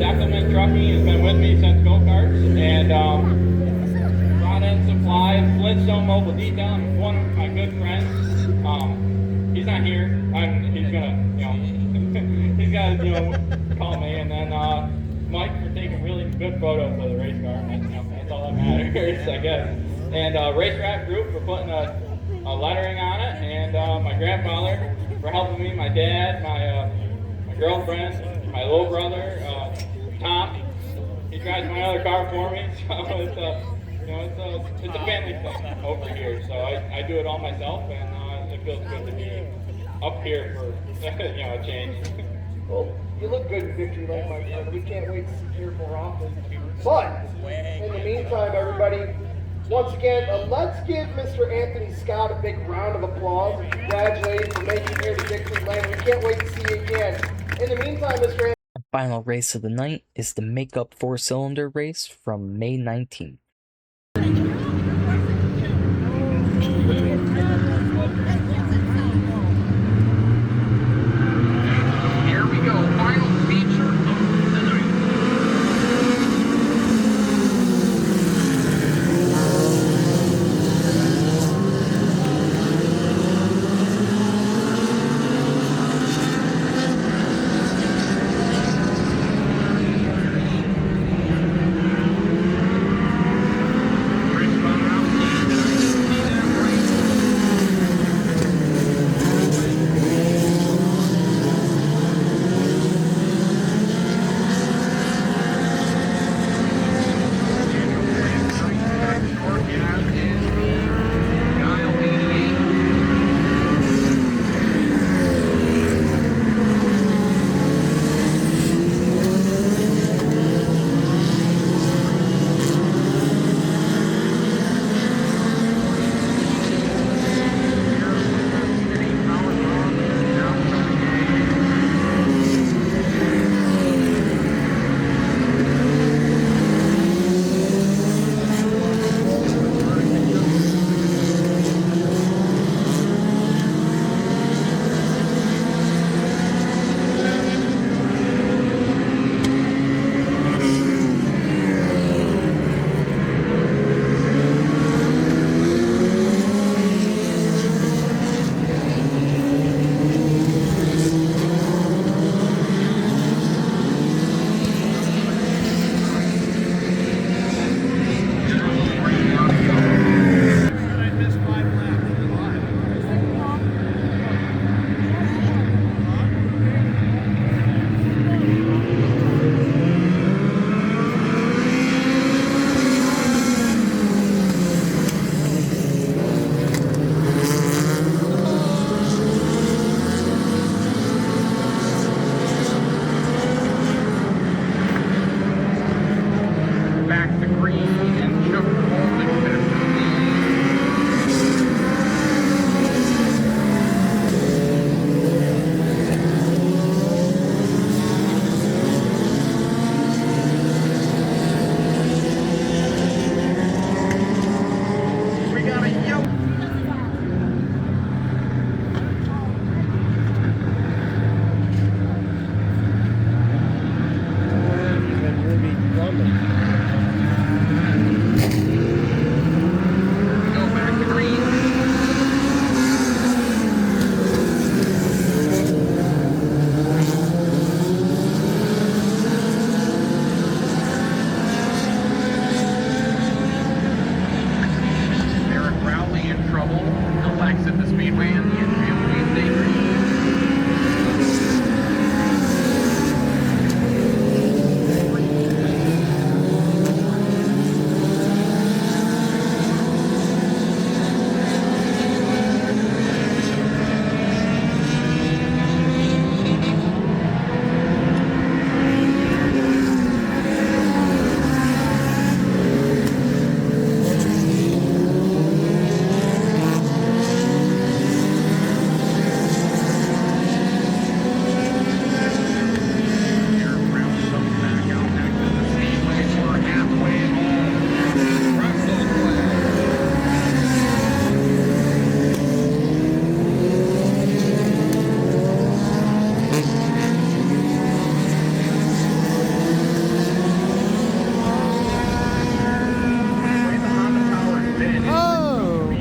Deckelman Trucking has been with me since go-karts, and brought in supply, Flintstone Mobile Detailing, one of my good friends. He's not here. He's gonna, call me, and then Mike for taking really good photos of the race car. That's all that matters, I guess. And Race Wrap Group for putting a lettering on it, and my grandfather for helping me, my dad, my girlfriend, my little brother, Tom. He drives my other car for me, so it's a family thing over here. So I do it all myself, and it feels good to be up here for a change. Well, you look good in victory lane, my friend. We can't wait to see you here more often. But in the meantime, everybody, once again, let's give Mr. Anthony Scott a big round of applause and congratulate him for making it here to victory lane. We can't wait to see you again. In the meantime, Mr. Anthony. The final race of the night is the Makeup 4-cylinder race from May 19th. Here we go, final feature of the night. at the Speedway and the Infield Day. Oh,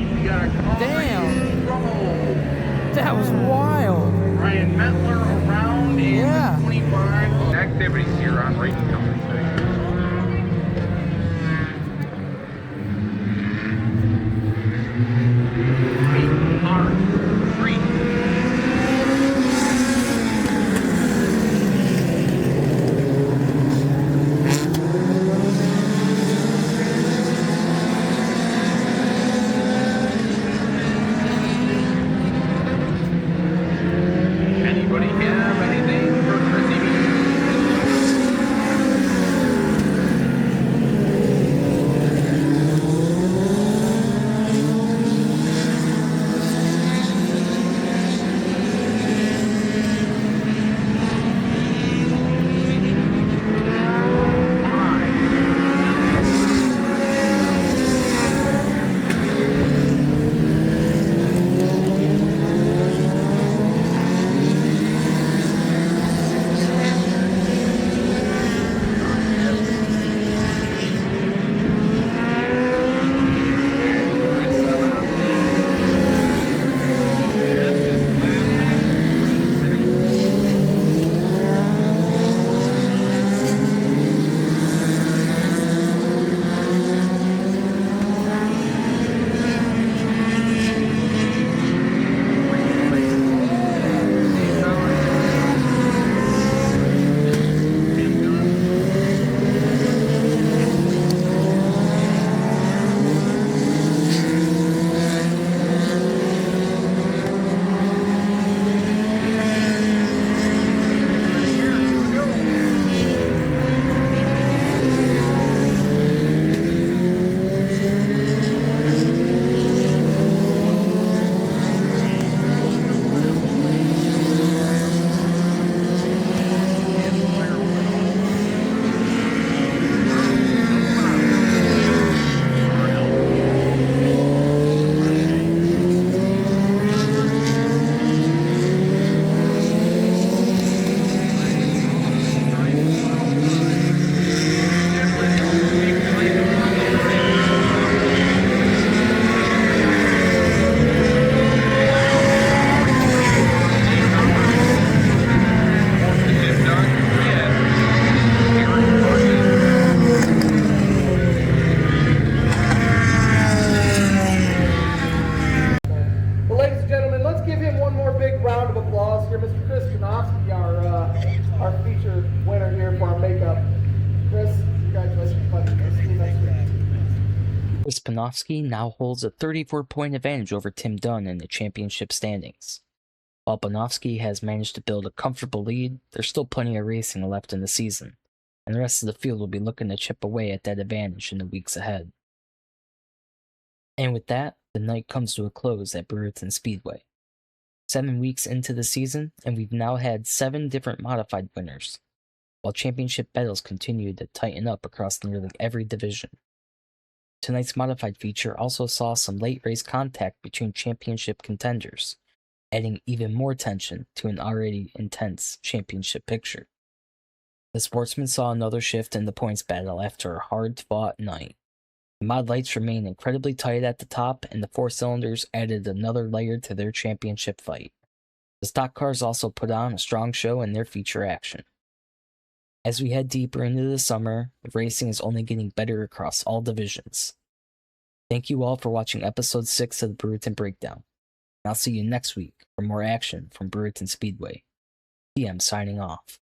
damn. That was wild. Ryan Metler around in Yeah. 25 activities here on Racing Company. Anybody have anything for Chrissy B? Well, ladies and gentlemen, let's give him one more big round of applause here. Mr. Chris Kanofsky, our featured winner here for our makeup. Chris, congratulations, buddy. See you next week. Chris Panofsky now holds a 34-point advantage over Tim Dunn in the championship standings. While Panofsky has managed to build a comfortable lead, there's still plenty of racing left in the season, and the rest of the field will be looking to chip away at that advantage in the weeks ahead. And with that, the night comes to a close at Brewerton Speedway. 7 weeks into the season, and we've now had 7 different modified winners, while championship battles continue to tighten up across nearly every division. Tonight's modified feature also saw some late race contact between championship contenders, adding even more tension to an already intense championship picture. The Sportsman saw another shift in the points battle after a hard-fought night. The mod lights remain incredibly tight at the top, and the 4 cylinders added another layer to their championship fight. The stock cars also put on a strong show in their feature action. As we head deeper into the summer, the racing is only getting better across all divisions. Thank you all for watching episode 6 of the Brewerton Breakdown. I'll see you next week for more action from Brewerton Speedway. TM signing off.